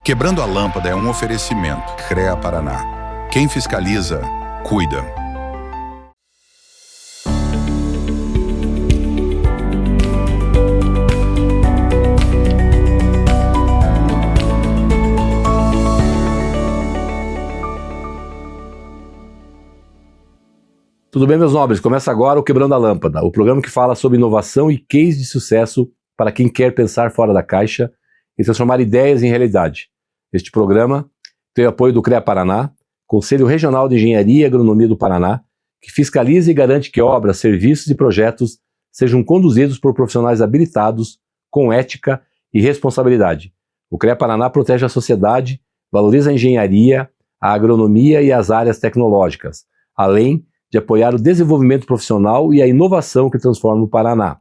Quebrando a Lâmpada é um oferecimento. CREA Paraná. Quem fiscaliza, cuida. Tudo bem, meus nobres? Começa agora o Quebrando a Lâmpada, o programa que fala sobre inovação e case de sucesso para quem quer pensar fora da caixa e transformar ideias em realidade. Este programa tem o apoio do CREA Paraná, Conselho Regional de Engenharia e Agronomia do Paraná, que fiscaliza e garante que obras, serviços e projetos sejam conduzidos por profissionais habilitados, com ética e responsabilidade. O CREA Paraná protege a sociedade, valoriza a engenharia, a agronomia e as áreas tecnológicas, além de apoiar o desenvolvimento profissional e a inovação que transforma o Paraná,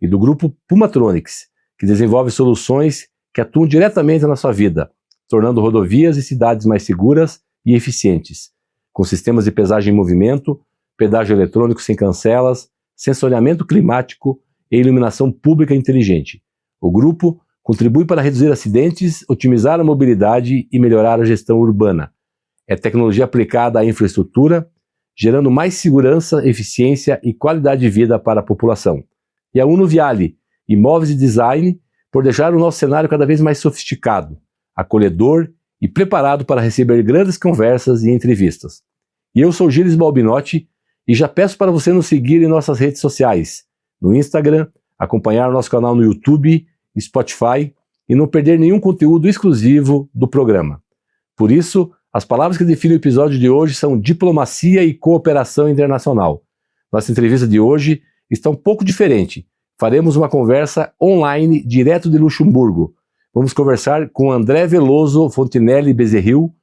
e do grupo Pumatronics, que desenvolve soluções que atuam diretamente na sua vida, tornando rodovias e cidades mais seguras e eficientes, com sistemas de pesagem em movimento, pedágio eletrônico sem cancelas, sensoriamento climático e iluminação pública inteligente. O grupo contribui para reduzir acidentes, otimizar a mobilidade e melhorar a gestão urbana. É tecnologia aplicada à infraestrutura, gerando mais segurança, eficiência e qualidade de vida para a população. E a Uno Viale, imóveis e design, por deixar o nosso cenário cada vez mais sofisticado, acolhedor e preparado para receber grandes conversas e entrevistas. E eu sou Gilles Balbinotti e já peço para você nos seguir em nossas redes sociais, no Instagram, acompanhar o nosso canal no YouTube, Spotify e não perder nenhum conteúdo exclusivo do programa. Por isso, as palavras que definem o episódio de hoje são diplomacia e cooperação internacional. Nossa entrevista de hoje está um pouco diferente. Faremos uma conversa online direto de Luxemburgo. Vamos conversar com André Veloso Fontinelli Bezerril,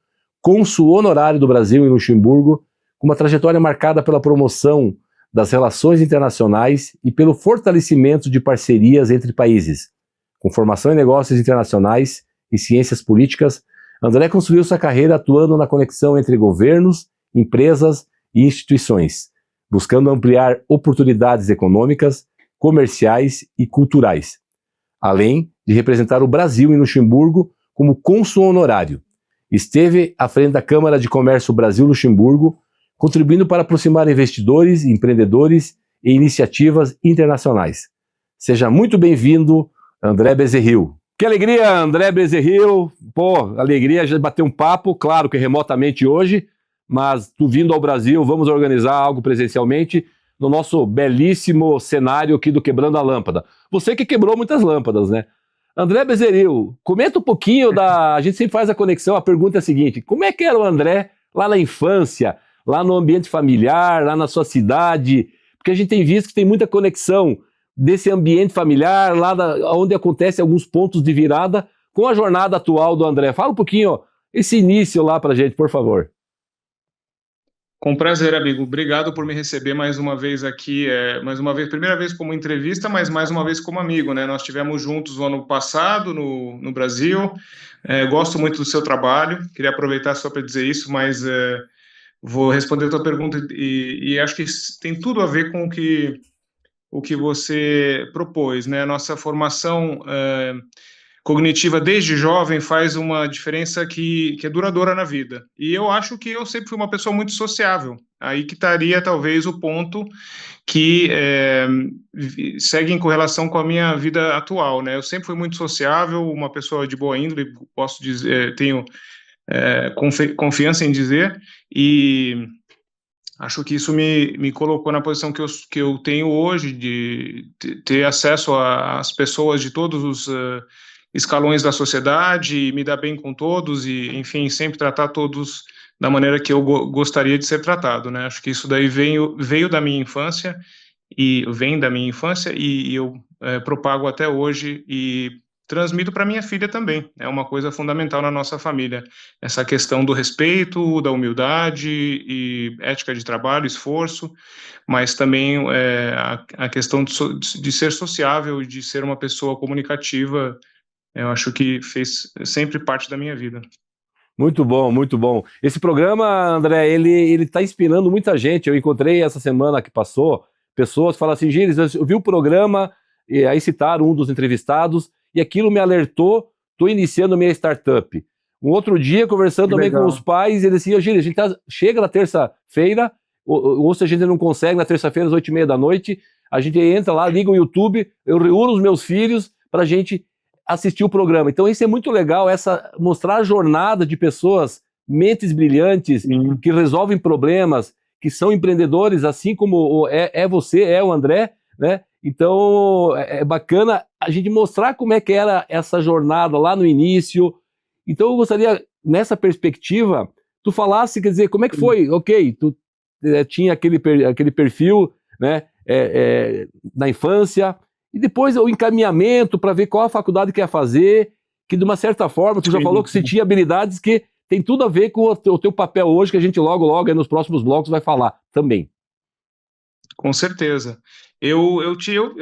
cônsul honorário do Brasil em Luxemburgo, com uma trajetória marcada pela promoção das relações internacionais e pelo fortalecimento de parcerias entre países. Com formação em negócios internacionais e ciências políticas, André construiu sua carreira atuando na conexão entre governos, empresas e instituições, buscando ampliar oportunidades econômicas, comerciais e culturais, além de representar o Brasil em Luxemburgo como cônsul honorário. Esteve à frente da Câmara de Comércio Brasil-Luxemburgo, contribuindo para aproximar investidores, empreendedores e iniciativas internacionais. Seja muito bem-vindo, André Bezerril. Que alegria, André Bezerril. Pô, alegria de bater um papo, claro que remotamente hoje, mas tu vindo ao Brasil, vamos organizar algo presencialmente no nosso belíssimo cenário aqui do Quebrando a Lâmpada. Você que quebrou muitas lâmpadas, né? André Bezerril, comenta um pouquinho a gente sempre faz a conexão, a pergunta é a seguinte: como é que era o André lá na infância, lá no ambiente familiar, lá na sua cidade? Porque a gente tem visto que tem muita conexão desse ambiente familiar, lá onde acontecem alguns pontos de virada, com a jornada atual do André. Fala um pouquinho, esse início lá pra gente, por favor. Com prazer, amigo. Obrigado por me receber mais uma vez aqui, primeira vez como entrevista, mas mais uma vez como amigo, né? Nós estivemos juntos no ano passado no Brasil. Gosto muito do seu trabalho, queria aproveitar só para dizer isso, mas vou responder a tua pergunta e acho que tem tudo a ver com o que você propôs, né? A nossa formação cognitiva desde jovem faz uma diferença que é duradoura na vida. E eu acho que eu sempre fui uma pessoa muito sociável. Aí que estaria talvez o ponto que segue em correlação com a minha vida atual, né? Eu sempre fui muito sociável, uma pessoa de boa índole, posso dizer, tenho confiança em dizer, e acho que isso me colocou na posição que eu tenho hoje, de ter acesso às pessoas de todos os escalões da sociedade, me dar bem com todos e, enfim, sempre tratar todos da maneira que eu gostaria de ser tratado, né? Acho que isso daí veio da minha infância e vem da minha infância e eu propago até hoje e transmito para minha filha também. É uma coisa fundamental na nossa família, essa questão do respeito, da humildade e ética de trabalho, esforço, mas também a questão de ser sociável e de ser uma pessoa comunicativa. Eu acho que fez sempre parte da minha vida. Muito bom, muito bom. Esse programa, André, ele tá inspirando muita gente. Eu encontrei essa semana que passou pessoas que falam assim: Gilles, eu vi o programa, e aí citaram um dos entrevistados, e aquilo me alertou, estou iniciando minha startup. Um outro dia, conversando Que também com legal. os pais, ele disse, Gílio, a gente chega na terça-feira, ou se a gente não consegue, na terça-feira, às 8h30 da noite, a gente entra lá, liga o YouTube, eu reúno os meus filhos para a gente assistir o programa. Então isso é muito legal, mostrar a jornada de pessoas, mentes brilhantes, Sim. que resolvem problemas, que são empreendedores, assim como você, o André, né? Então é bacana a gente mostrar como é que era essa jornada lá no início. Então eu gostaria, nessa perspectiva, tu falasse, quer dizer, como é que foi? Ok, tu tinha aquele perfil, né, na infância, e depois o encaminhamento para ver qual a faculdade que ia fazer, que de uma certa forma, tu já falou que você tinha habilidades que tem tudo a ver com o teu papel hoje, que a gente logo aí nos próximos blocos vai falar também. Com certeza. Eu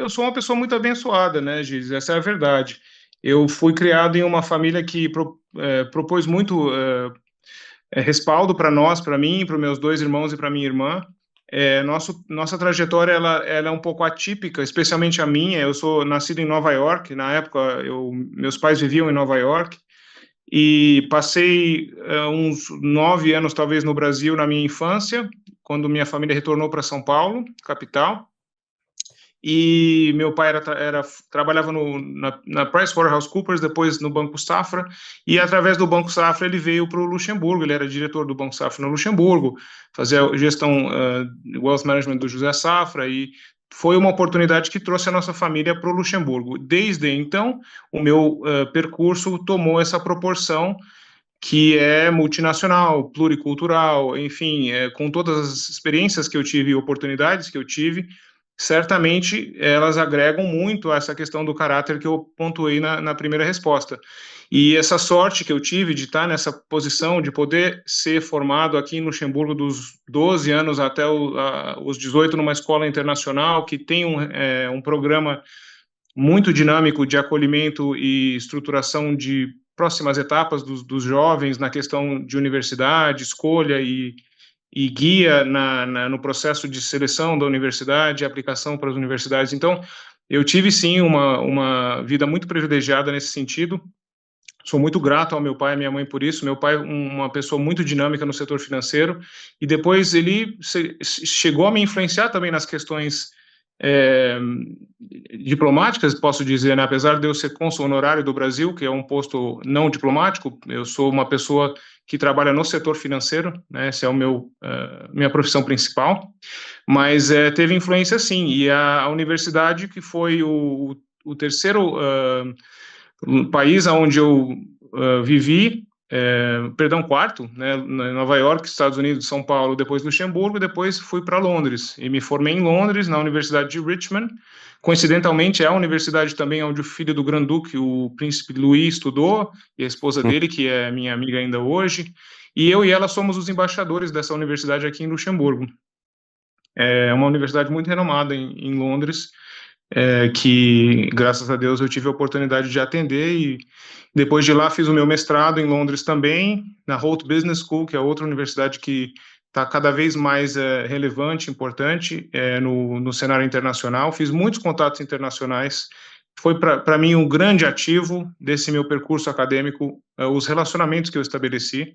sou uma pessoa muito abençoada, né, Giz? Essa é a verdade. Eu fui criado em uma família que propôs muito respaldo para nós, para mim, para os meus 2 irmãos e para minha irmã. Nossa trajetória ela é um pouco atípica, especialmente a minha. Eu sou nascido em Nova York. Na época, meus pais viviam em Nova York e passei uns 9 anos, talvez, no Brasil na minha infância, quando minha família retornou para São Paulo, capital. E meu pai trabalhava na PricewaterhouseCoopers, depois no Banco Safra, e através do Banco Safra ele veio para o Luxemburgo, ele era diretor do Banco Safra no Luxemburgo, fazia gestão Wealth Management do José Safra, e foi uma oportunidade que trouxe a nossa família para o Luxemburgo. Desde então, o meu percurso tomou essa proporção que é multinacional, pluricultural, enfim, com todas as experiências que eu tive e oportunidades que eu tive, certamente elas agregam muito a essa questão do caráter que eu pontuei na primeira resposta. E essa sorte que eu tive de estar nessa posição, de poder ser formado aqui em Luxemburgo dos 12 anos até os 18 numa escola internacional, que tem um programa muito dinâmico de acolhimento e estruturação de próximas etapas dos jovens na questão de universidade, escolha e guia no processo de seleção da universidade, aplicação para as universidades. Então, eu tive sim uma vida muito privilegiada nesse sentido. Sou muito grato ao meu pai e à minha mãe por isso. Meu pai, uma pessoa muito dinâmica no setor financeiro, e depois ele chegou a me influenciar também nas questões diplomáticas, posso dizer, né? Apesar de eu ser cônsul honorário do Brasil, que é um posto não diplomático, eu sou uma pessoa que trabalha no setor financeiro, né? Essa é minha profissão principal, mas teve influência sim, e a universidade, que foi o terceiro país onde eu vivi, quarto, né, em Nova York, Estados Unidos, São Paulo, depois Luxemburgo, depois fui para Londres, e me formei em Londres, na Universidade de Richmond. Coincidentalmente, é a universidade também onde o filho do Grand-Duque, o príncipe Louis, estudou, e a esposa dele, que é minha amiga ainda hoje, e eu e ela somos os embaixadores dessa universidade aqui em Luxemburgo. É uma universidade muito renomada em Londres, que, graças a Deus, eu tive a oportunidade de atender, e depois de lá fiz o meu mestrado em Londres também, na Holt Business School, que é outra universidade que está cada vez mais relevante, importante no cenário internacional. Fiz muitos contatos internacionais. Foi para mim um grande ativo desse meu percurso acadêmico, os relacionamentos que eu estabeleci,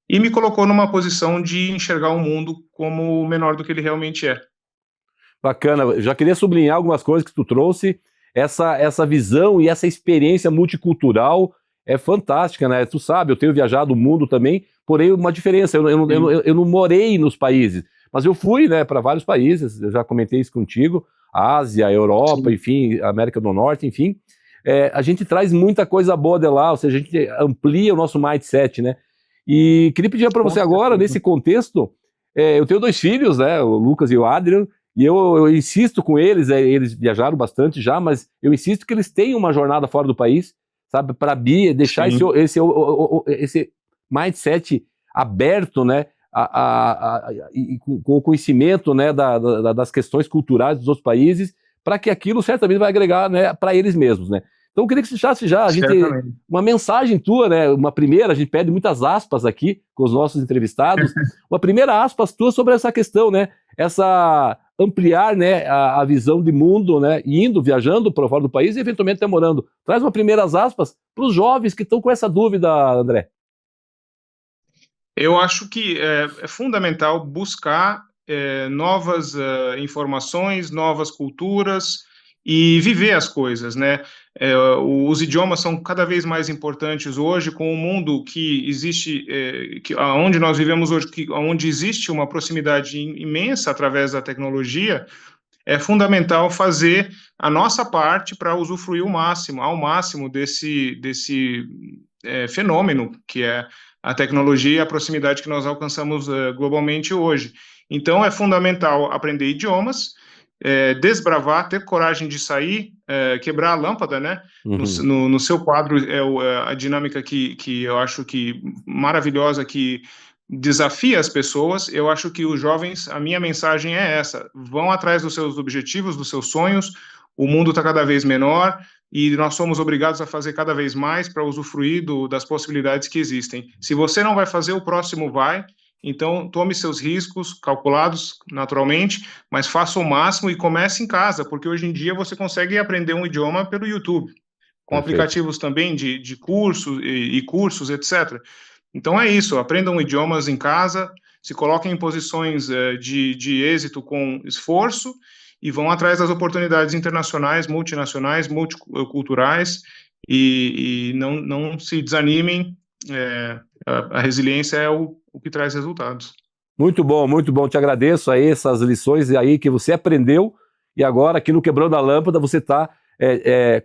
e me colocou numa posição de enxergar o mundo como menor do que ele realmente é. Bacana, já queria sublinhar algumas coisas que tu trouxe, essa visão e essa experiência multicultural é fantástica, né? Tu sabe, eu tenho viajado o mundo também, porém uma diferença, eu não morei nos países, mas eu fui, né, para vários países, eu já comentei isso contigo, Ásia, Europa, sim, enfim, América do Norte, enfim, a gente traz muita coisa boa de lá, ou seja, a gente amplia o nosso mindset, né? E queria pedir para você agora, nesse contexto, eu tenho 2 filhos, né, o Lucas e o Adrian, e eu insisto com eles, eles viajaram bastante já, mas eu insisto que eles tenham uma jornada fora do país, sabe, para deixar esse mindset aberto, né, e com o conhecimento, né, das questões culturais dos outros países, para que aquilo certamente vai agregar, né, para eles mesmos, né. Então eu queria que você deixasse já uma mensagem tua, né, uma primeira, a gente pede muitas aspas aqui com os nossos entrevistados, uma primeira aspas tua sobre essa questão, né, ampliar, né, a visão de mundo, né, viajando para fora do país e eventualmente até morando. Traz uma primeiras aspas para os jovens que estão com essa dúvida, André. Eu acho que é fundamental buscar novas informações, novas culturas e viver as coisas, né? Os idiomas são cada vez mais importantes hoje, com o mundo que existe, onde nós vivemos hoje, onde existe uma proximidade imensa através da tecnologia. É fundamental fazer a nossa parte para usufruir ao máximo desse fenômeno que é a tecnologia e a proximidade que nós alcançamos globalmente hoje. Então, é fundamental aprender idiomas, desbravar, ter coragem de sair, quebrar a lâmpada, né? No seu quadro, a dinâmica que eu acho que maravilhosa, que desafia as pessoas. Eu acho que os jovens, a minha mensagem é essa: vão atrás dos seus objetivos, dos seus sonhos. O mundo está cada vez menor e nós somos obrigados a fazer cada vez mais para usufruir das possibilidades que existem. Se você não vai fazer, o próximo vai. Então, tome seus riscos, calculados naturalmente, mas faça o máximo e comece em casa, porque hoje em dia você consegue aprender um idioma pelo YouTube, com aplicativos também de cursos e cursos, etc. Então é isso, aprendam idiomas em casa, se coloquem em posições de êxito com esforço e vão atrás das oportunidades internacionais, multinacionais, multiculturais e não se desanimem. A resiliência é o que traz resultados. Muito bom, te agradeço aí essas lições aí que você aprendeu e agora aqui no Quebrando a Lâmpada você está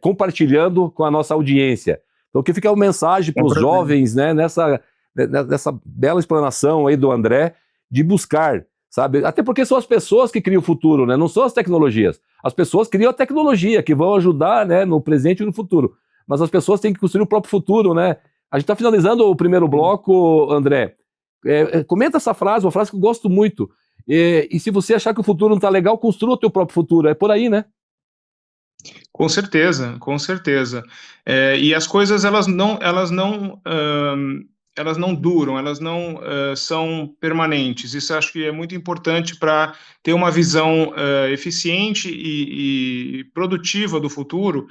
compartilhando com a nossa audiência. Então que fica uma mensagem para os jovens, né, nessa bela explanação aí do André, de buscar, sabe? Até porque são as pessoas que criam o futuro, né? Não são as tecnologias. As pessoas criam a tecnologia, que vão ajudar, né, no presente e no futuro. Mas as pessoas têm que construir o próprio futuro, né? A gente está finalizando o primeiro bloco, André. Comenta essa frase, uma frase que eu gosto muito. E se você achar que o futuro não está legal, construa o teu próprio futuro. É por aí, né? Com certeza, com certeza. E as coisas, elas não duram, elas não são permanentes. Isso acho que é muito importante para ter uma visão eficiente e produtiva do futuro.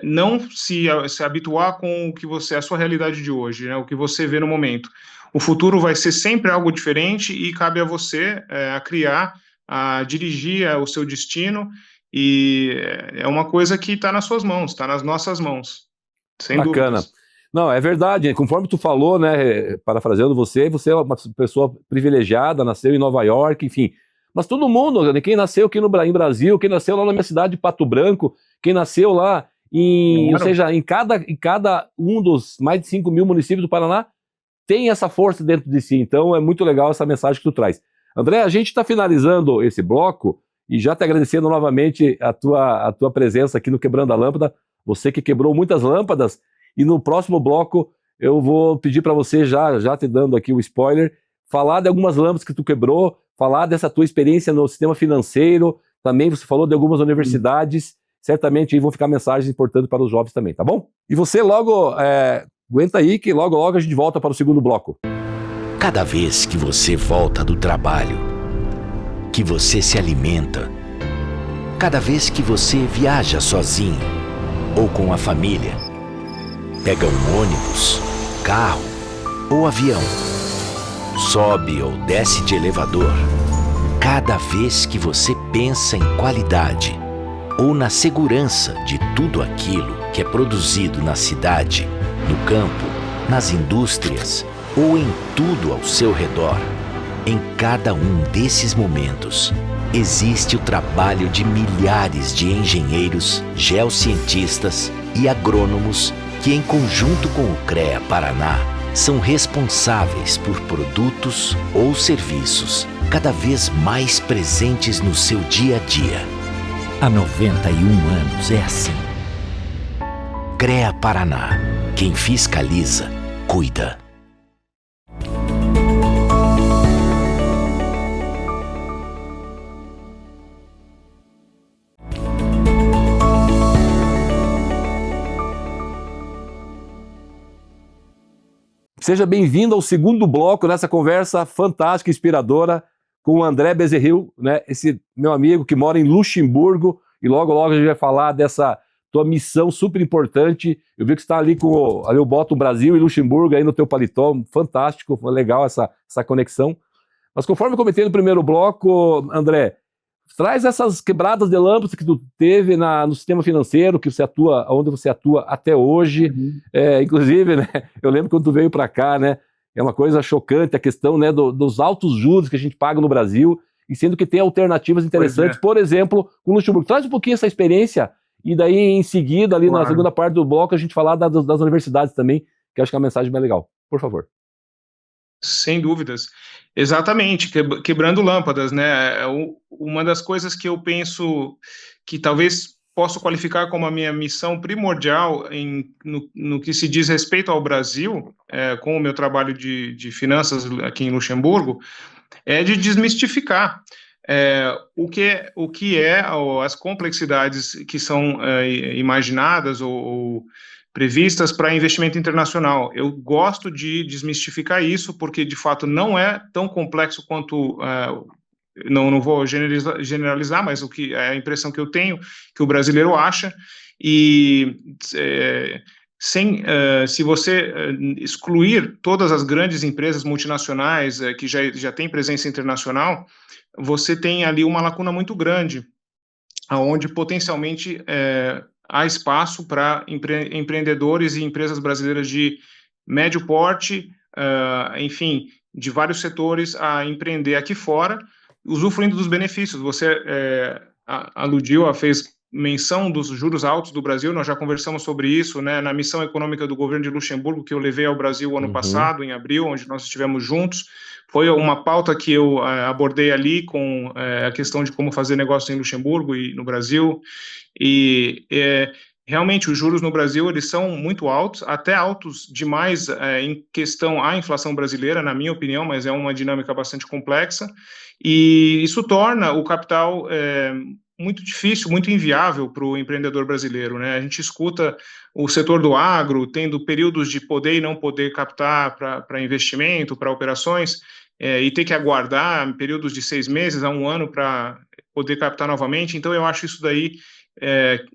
Não se habituar com o que a sua realidade de hoje, né, o que você vê no momento. O futuro vai ser sempre algo diferente e cabe a você a criar, a dirigir o seu destino, e é uma coisa que está nas suas mãos, está nas nossas mãos, sem Bacana. dúvidas. Não, é verdade, conforme tu falou, né, parafraseando você é uma pessoa privilegiada, nasceu em Nova York, enfim, mas todo mundo, quem nasceu aqui em Brasil, quem nasceu lá na minha cidade de Pato Branco, quem nasceu lá ou seja, em cada um dos mais de 5 mil municípios do Paraná, tem essa força dentro de si. Então é muito legal essa mensagem que tu traz. André, a gente está finalizando esse bloco e já te agradecendo novamente a tua presença aqui no Quebrando a Lâmpada, você que quebrou muitas lâmpadas, e no próximo bloco eu vou pedir para você, já te dando aqui o spoiler, falar de algumas lâmpadas que tu quebrou, falar dessa tua experiência no sistema financeiro, também você falou de algumas universidades, certamente aí vão ficar mensagens importantes para os jovens também, tá bom? E você logo, aguenta aí que logo a gente volta para o segundo bloco. Cada vez que você volta do trabalho, que você se alimenta, cada vez que você viaja sozinho ou com a família, pega um ônibus, carro ou avião, sobe ou desce de elevador, cada vez que você pensa em qualidade ou na segurança de tudo aquilo que é produzido na cidade, no campo, nas indústrias ou em tudo ao seu redor, em cada um desses momentos, existe o trabalho de milhares de engenheiros, geocientistas e agrônomos que, em conjunto com o CREA Paraná, são responsáveis por produtos ou serviços cada vez mais presentes no seu dia a dia. Há 91 anos é assim. CREA Paraná. Quem fiscaliza, cuida. Seja bem-vindo ao segundo bloco dessa conversa fantástica, inspiradora, com o André Bezerril, né? Esse meu amigo que mora em Luxemburgo, e logo a gente vai falar dessa tua missão super importante. Eu vi que você está ali ali eu boto o Brasil e Luxemburgo aí no teu paletó, fantástico, legal essa conexão. Mas conforme eu comentei no primeiro bloco, André, traz essas quebradas de lâmpadas que tu teve no sistema financeiro, que você atua, onde você atua até hoje. Inclusive, né, eu lembro quando tu veio para cá, né, é uma coisa chocante a questão, né, dos altos juros que a gente paga no Brasil, e sendo que tem alternativas interessantes, por exemplo, com o Luxemburgo. Traz um pouquinho essa experiência, e daí em seguida, ali na segunda parte do bloco, a gente falar das universidades também, que eu acho que é uma mensagem bem legal. Por favor. Sem dúvidas. Exatamente, quebrando lâmpadas, né? Uma das coisas que eu penso que talvez posso qualificar como a minha missão primordial no que se diz respeito ao Brasil, com o meu trabalho de finanças aqui em Luxemburgo, é de desmistificar o que é as complexidades que são imaginadas ou previstas para investimento internacional. Eu gosto de desmistificar isso, porque, de fato, não é tão complexo quanto... não vou generalizar, mas a impressão que eu tenho, que o brasileiro acha, e se você excluir todas as grandes empresas multinacionais que já têm presença internacional, você tem ali uma lacuna muito grande, onde potencialmente há espaço para empreendedores e empresas brasileiras de médio porte, enfim, de vários setores a empreender aqui fora, usufruindo dos benefícios. Você aludiu, fez menção dos juros altos do Brasil, nós já conversamos sobre isso, né, na missão econômica do governo de Luxemburgo, que eu levei ao Brasil ano passado, em abril, onde nós estivemos juntos. Foi uma pauta que eu abordei ali com a questão de como fazer negócio em Luxemburgo e no Brasil, e realmente os juros no Brasil eles são muito altos, até altos demais em questão à inflação brasileira, na minha opinião, mas é uma dinâmica bastante complexa, e isso torna o capital muito difícil, muito inviável para o empreendedor brasileiro, né? A gente escuta o setor do agro tendo períodos de poder e não poder captar para investimento, para operações, e ter que aguardar períodos de 6 meses a 1 ano para poder captar novamente. Então, eu acho isso daí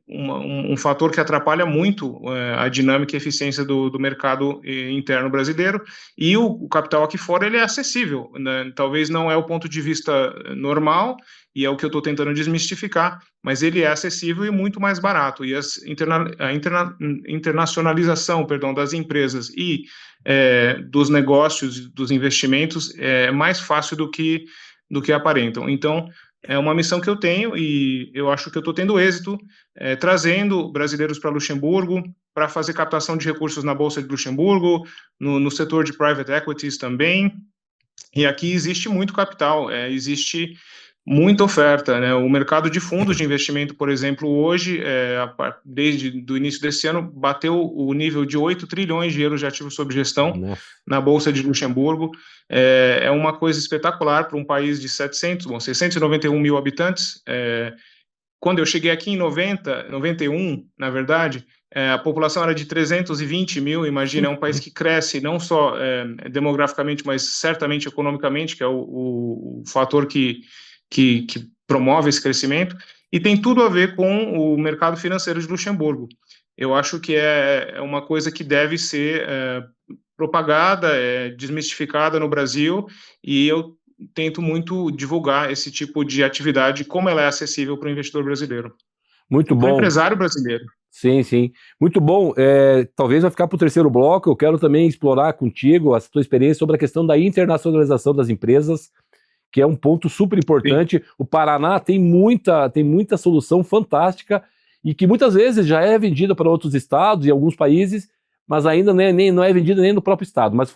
um fator que atrapalha muito a dinâmica e eficiência do mercado interno brasileiro, e o capital aqui fora ele é acessível, né? Talvez não é o ponto de vista normal, e é o que eu estou tentando desmistificar, mas ele é acessível e muito mais barato, e a internacionalização, das empresas e dos negócios, dos investimentos, é mais fácil do que aparentam. Então, é uma missão que eu tenho, e eu acho que eu estou tendo êxito, trazendo brasileiros para Luxemburgo, para fazer captação de recursos na Bolsa de Luxemburgo, no setor de private equities também, e aqui existe muito capital, existe muita oferta, né? O mercado de fundos de investimento, por exemplo, hoje, desde o início desse ano, bateu o nível de 8 trilhões de euros de ativos sob gestão na Bolsa de Luxemburgo. É uma coisa espetacular para um país de 691 mil habitantes. Quando eu cheguei aqui em 91, na verdade, a população era de 320 mil, imagina, é um país que cresce não só demograficamente, mas certamente economicamente, que é o fator que promove esse crescimento, e tem tudo a ver com o mercado financeiro de Luxemburgo. Eu acho que é uma coisa que deve ser propagada, desmistificada no Brasil, e eu tento muito divulgar esse tipo de atividade, como ela é acessível para o investidor brasileiro. Muito bom. Para o empresário brasileiro. Sim, sim. Muito bom. Talvez vai ficar para o terceiro bloco. Eu quero também explorar contigo a tua experiência sobre a questão da internacionalização das empresas, que é um ponto super importante. Sim. O Paraná tem muita solução fantástica e que muitas vezes já é vendida para outros estados e alguns países, mas ainda não é vendida nem no próprio estado. Mas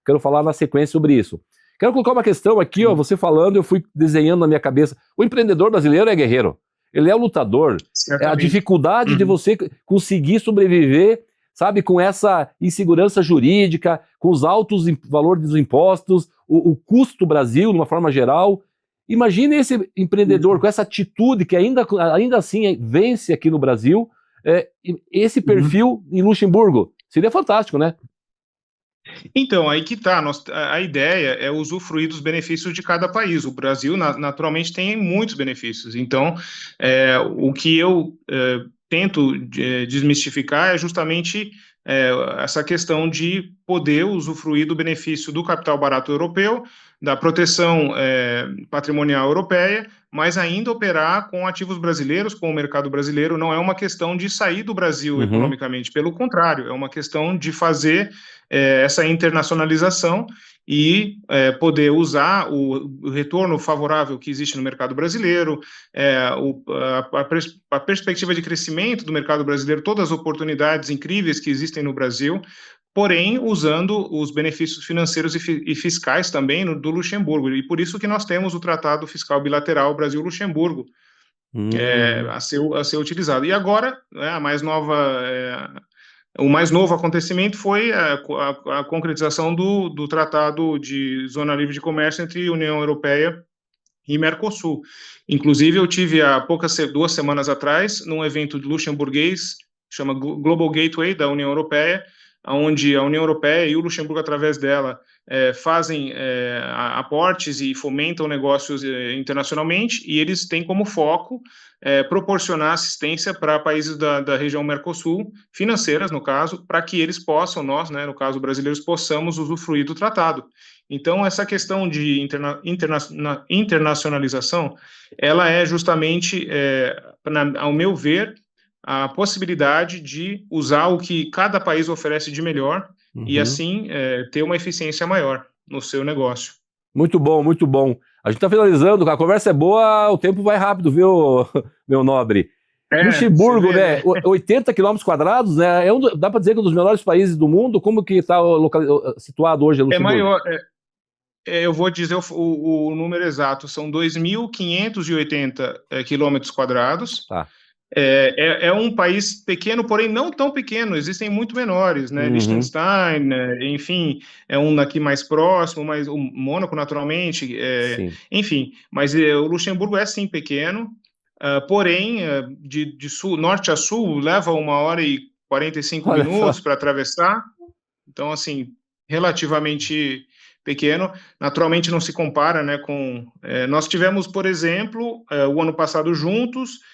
quero falar na sequência sobre isso. Quero colocar uma questão aqui, você falando, eu fui desenhando na minha cabeça. O empreendedor brasileiro é guerreiro, ele é lutador. Certamente. A dificuldade de você conseguir sobreviver, sabe, com essa insegurança jurídica, com os altos valores dos impostos, o custo do Brasil, de uma forma geral. Imagine esse empreendedor com essa atitude que ainda assim vence aqui no Brasil, esse perfil em Luxemburgo. Seria fantástico, né? Então, aí que está. A ideia é usufruir dos benefícios de cada país. O Brasil, naturalmente, tem muitos benefícios. Então, o que eu tento desmistificar é justamente essa questão de poder usufruir do benefício do capital barato europeu, da proteção patrimonial europeia, mas ainda operar com ativos brasileiros, com o mercado brasileiro. Não é uma questão de sair do Brasil economicamente, pelo contrário, é uma questão de fazer essa internacionalização e poder usar o retorno favorável que existe no mercado brasileiro, a perspectiva de crescimento do mercado brasileiro, todas as oportunidades incríveis que existem no Brasil, porém usando os benefícios financeiros e fiscais também do Luxemburgo. E por isso que nós temos o Tratado Fiscal Bilateral Brasil-Luxemburgo a ser utilizado. E agora, a mais nova... O mais novo acontecimento foi a concretização do Tratado de Zona Livre de Comércio entre União Europeia e Mercosul. Inclusive, eu tive há 2 semanas atrás, num evento luxemburguês, chama Global Gateway, da União Europeia, onde a União Europeia e o Luxemburgo, através dela, fazem aportes e fomentam negócios internacionalmente, e eles têm como foco proporcionar assistência para países da região Mercosul, financeiras, no caso, para que eles possam, nós, no caso brasileiros, possamos usufruir do tratado. Então, essa questão de internacionalização, ela é justamente, ao meu ver, a possibilidade de usar o que cada país oferece de melhor e, assim, ter uma eficiência maior no seu negócio. Muito bom, muito bom. A gente está finalizando, a conversa é boa, o tempo vai rápido, viu, meu nobre? Luxemburgo, né? 80 quilômetros quadrados, né? Dá para dizer que é um dos menores países do mundo. Como que está situado hoje Luxemburgo? É maior. Eu vou dizer o número exato, são 2.580 quilômetros quadrados. Tá. É um país pequeno, porém não tão pequeno, existem muito menores, né? Liechtenstein, enfim, é um daqui mais próximo, mas o Mônaco, naturalmente, enfim, mas o Luxemburgo é sim pequeno, porém, de norte a sul, leva 1h45 minutos para atravessar, então, assim, relativamente pequeno, naturalmente não se compara, né, com... nós tivemos, por exemplo, o ano passado juntos,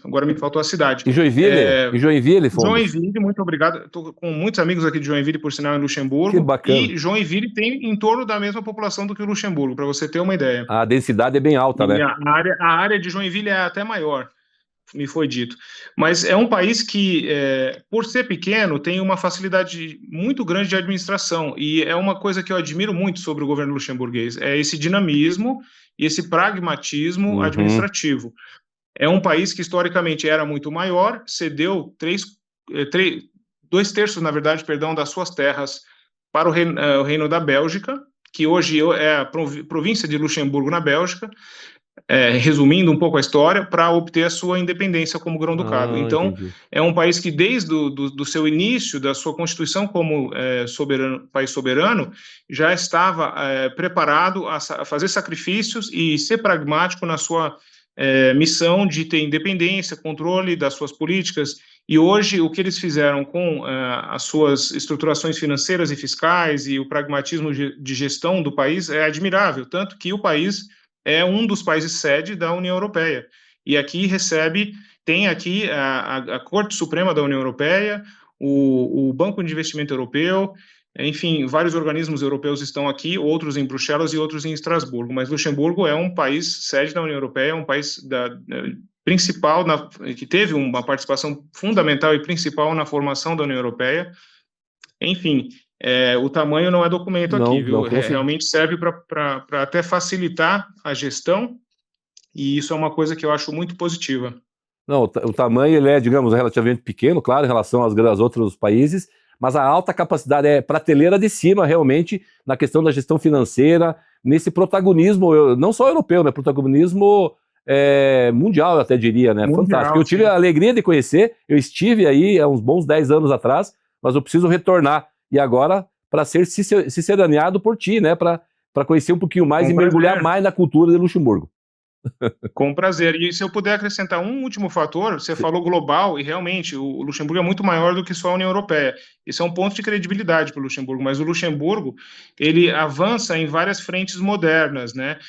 agora me faltou a cidade. Em Joinville? Joinville, muito obrigado. Estou com muitos amigos aqui de Joinville, por sinal, em Luxemburgo. Que bacana. E Joinville tem em torno da mesma população do que o Luxemburgo, para você ter uma ideia. A densidade é bem alta, né? A área de Joinville é até maior, me foi dito. Mas é um país que, por ser pequeno, tem uma facilidade muito grande de administração, e é uma coisa que eu admiro muito sobre o governo luxemburguês, é esse dinamismo e esse pragmatismo administrativo. É um país que, historicamente, era muito maior, cedeu 2/3, na verdade, das suas terras para o Reino da Bélgica, que hoje é a província de Luxemburgo, na Bélgica, resumindo um pouco a história, para obter a sua independência como grão-ducado. Então, entendi. É um país que, desde do seu início, da sua constituição como país soberano, já estava preparado a fazer sacrifícios e ser pragmático na sua missão de ter independência, controle das suas políticas. E hoje, o que eles fizeram com as suas estruturações financeiras e fiscais e o pragmatismo de gestão do país é admirável, tanto que o país é um dos países sede da União Europeia, e aqui tem aqui a Corte Suprema da União Europeia, o Banco de Investimento Europeu, enfim, vários organismos europeus estão aqui, outros em Bruxelas e outros em Estrasburgo, mas Luxemburgo é um país sede da União Europeia, é um país principal, que teve uma participação fundamental e principal na formação da União Europeia. Enfim, o tamanho não é documento aqui, viu? Realmente serve para até facilitar a gestão, e isso é uma coisa que eu acho muito positiva. Não, o tamanho ele é, digamos, relativamente pequeno, claro, em relação aos outros países, mas a alta capacidade é prateleira de cima, realmente, na questão da gestão financeira, nesse protagonismo, não só europeu, né? Protagonismo mundial, eu até diria, né? Mundial, fantástico. Eu tive a alegria de conhecer, eu estive aí há uns bons 10 anos atrás, mas eu preciso retornar. E agora, para ser ciceroneado por ti, né? Para conhecer um pouquinho mais e mergulhar mais na cultura de Luxemburgo. Com prazer. E se eu puder acrescentar um último fator, você falou global, e realmente o Luxemburgo é muito maior do que só a União Europeia. Isso é um ponto de credibilidade para o Luxemburgo, mas o Luxemburgo, ele avança em várias frentes modernas, né?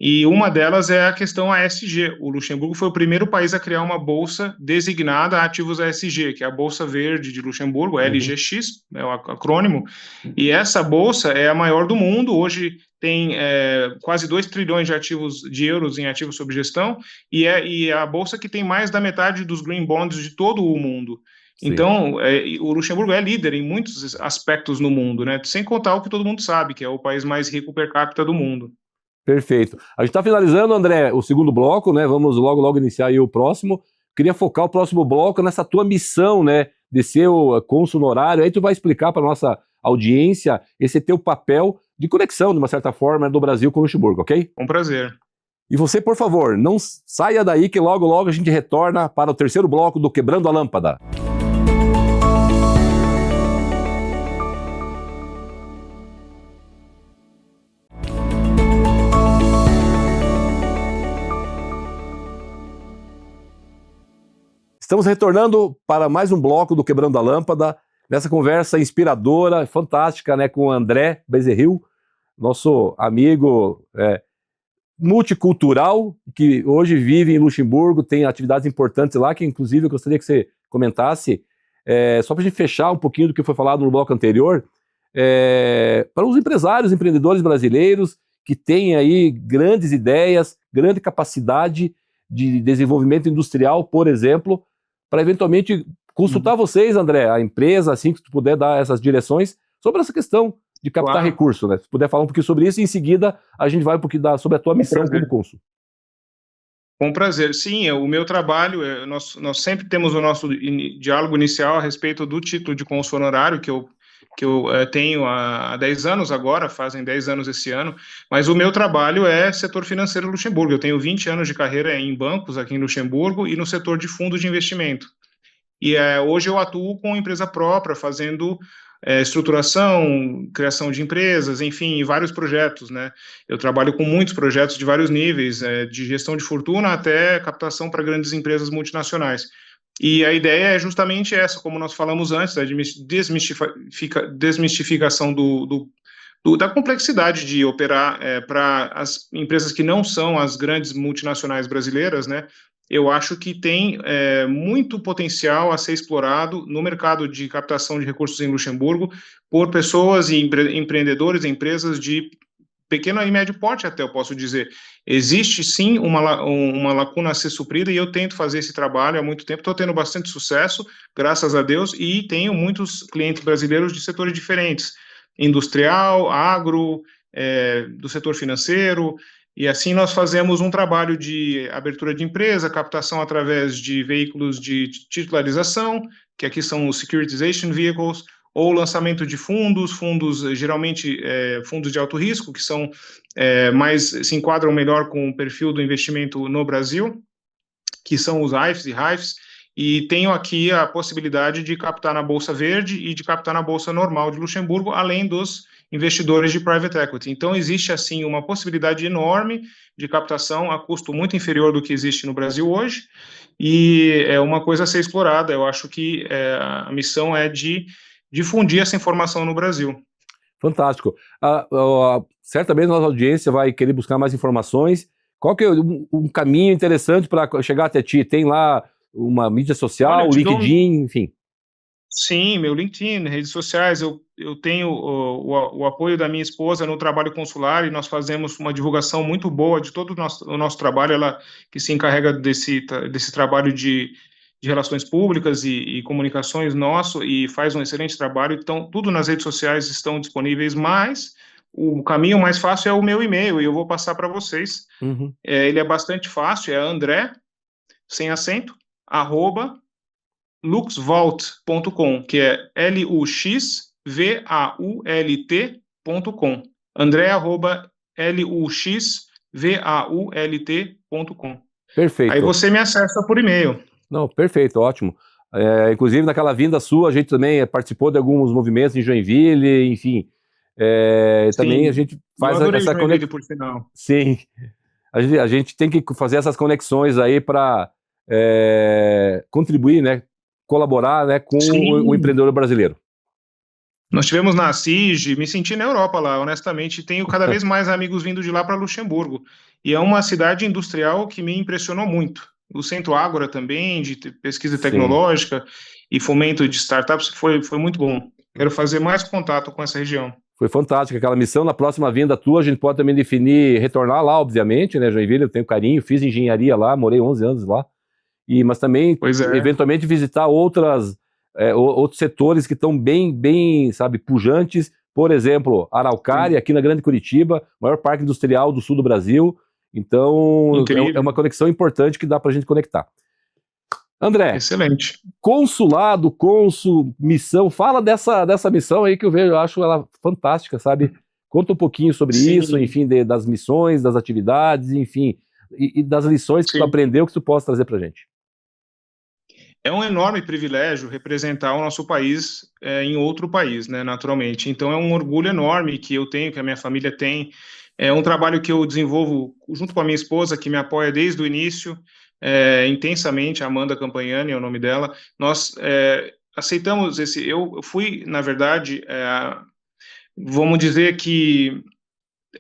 E uma delas é a questão ASG. O Luxemburgo foi o primeiro país a criar uma bolsa designada a ativos ASG, que é a Bolsa Verde de Luxemburgo, LGX, é o acrônimo. E essa bolsa é a maior do mundo. Hoje tem quase 2 trilhões de euros em ativos sob gestão, e é a bolsa que tem mais da metade dos green bonds de todo o mundo. Sim. Então, o Luxemburgo é líder em muitos aspectos no mundo, né? Sem contar o que todo mundo sabe, que é o país mais rico per capita do mundo. Perfeito. A gente está finalizando, André, o segundo bloco, né? Vamos logo iniciar aí o próximo. Queria focar o próximo bloco nessa tua missão, né? De ser o cônsul honorário. Aí tu vai explicar para nossa audiência esse teu papel de conexão, de uma certa forma, do Brasil com o Luxemburgo, ok? Com prazer. E você, por favor, não saia daí que logo a gente retorna para o terceiro bloco do Quebrando a Lâmpada. Estamos retornando para mais um bloco do Quebrando a Lâmpada, nessa conversa inspiradora, fantástica, né, com o André Bezerril, nosso amigo multicultural, que hoje vive em Luxemburgo, tem atividades importantes lá, que inclusive eu gostaria que você comentasse, só para a gente fechar um pouquinho do que foi falado no bloco anterior, para os empresários, empreendedores brasileiros que têm aí grandes ideias, grande capacidade de desenvolvimento industrial, por exemplo, para eventualmente consultar vocês, André, a empresa, assim que tu puder dar essas direções sobre essa questão de captar recurso, né? Se puder falar um pouquinho sobre isso, e em seguida a gente vai um pouquinho sobre a tua missão como cônsul. Com prazer. Sim, o meu trabalho, nós sempre temos o nosso diálogo inicial a respeito do título de cônsul honorário, que eu tenho há 10 anos agora, fazem 10 anos esse ano, mas o meu trabalho é setor financeiro Luxemburgo. Eu tenho 20 anos de carreira em bancos aqui em Luxemburgo e no setor de fundos de investimento. E hoje eu atuo com empresa própria, fazendo estruturação, criação de empresas, enfim, vários projetos, né? Eu trabalho com muitos projetos de vários níveis, de gestão de fortuna até captação para grandes empresas multinacionais. E a ideia é justamente essa, como nós falamos antes, da desmistificação da complexidade de operar para as empresas que não são as grandes multinacionais brasileiras, né? Eu acho que tem muito potencial a ser explorado no mercado de captação de recursos em Luxemburgo por pessoas e empreendedores, empresas de pequeno e médio porte, até eu posso dizer. Existe sim uma lacuna a ser suprida e eu tento fazer esse trabalho há muito tempo, estou tendo bastante sucesso, graças a Deus, e tenho muitos clientes brasileiros de setores diferentes, industrial, agro, do setor financeiro, e assim nós fazemos um trabalho de abertura de empresa, captação através de veículos de titularização, que aqui são os securitization vehicles, ou lançamento de fundos geralmente fundos de alto risco, que são se enquadram melhor com o perfil do investimento no Brasil, que são os AIFs e RAIFs, e tenho aqui a possibilidade de captar na Bolsa Verde e de captar na Bolsa Normal de Luxemburgo, além dos investidores de private equity. Então, existe, assim, uma possibilidade enorme de captação a custo muito inferior do que existe no Brasil hoje, e é uma coisa a ser explorada. Eu acho que a missão é de difundir essa informação no Brasil. Fantástico. Certamente a nossa audiência vai querer buscar mais informações. Qual que é um caminho interessante para chegar até ti? Tem lá uma mídia social, LinkedIn, enfim. Sim, meu LinkedIn, redes sociais, eu tenho o apoio da minha esposa no trabalho consular e nós fazemos uma divulgação muito boa de todo o nosso trabalho, ela que se encarrega desse trabalho de relações públicas e comunicações nosso e faz um excelente trabalho, então tudo nas redes sociais estão disponíveis, mas o caminho mais fácil é o meu e-mail e eu vou passar para vocês. Ele é bastante fácil, é André, sem acento, @luxvault.com, que é luxvault.com. André, @luxvault.com. Perfeito. Aí você me acessa por e-mail. Não, perfeito, ótimo. Inclusive, naquela vinda sua, a gente também participou de alguns movimentos em Joinville, enfim. Também a gente faz essa conexão. Por final. Sim, a gente tem que fazer essas conexões aí para contribuir, né, colaborar, né, com o empreendedor brasileiro. Nós tivemos na CIG, me senti na Europa lá, honestamente, tenho cada vez mais amigos vindo de lá para Luxemburgo, e é uma cidade industrial que me impressionou muito. O Centro Ágora também, de pesquisa Sim. tecnológica e fomento de startups, foi muito bom. Quero fazer mais contato com essa região. Foi fantástico aquela missão. Na próxima vinda tua, a gente pode também definir, retornar lá, obviamente, né, Joinville, eu tenho carinho, fiz engenharia lá, morei 11 anos lá, mas também, Pois é. eventualmente, visitar outros setores que estão bem, sabe, pujantes, por exemplo, Araucária, aqui na Grande Curitiba, maior parque industrial do sul do Brasil, então Incrível. é uma conexão importante que dá pra gente conectar. André, Excelente. consulado, cônsul, missão, fala dessa missão aí que eu acho ela fantástica, sabe? Conta um pouquinho sobre Sim. isso, enfim, das missões, das atividades, enfim, e das lições que Sim. tu aprendeu que tu possa trazer pra gente. É um enorme privilégio representar o nosso país em outro país, né, naturalmente. Então é um orgulho enorme que eu tenho, que a minha família tem. É um trabalho que eu desenvolvo junto com a minha esposa, que me apoia desde o início, intensamente, a Amanda Campagnani é o nome dela. Nós aceitamos eu fui, na verdade, vamos dizer que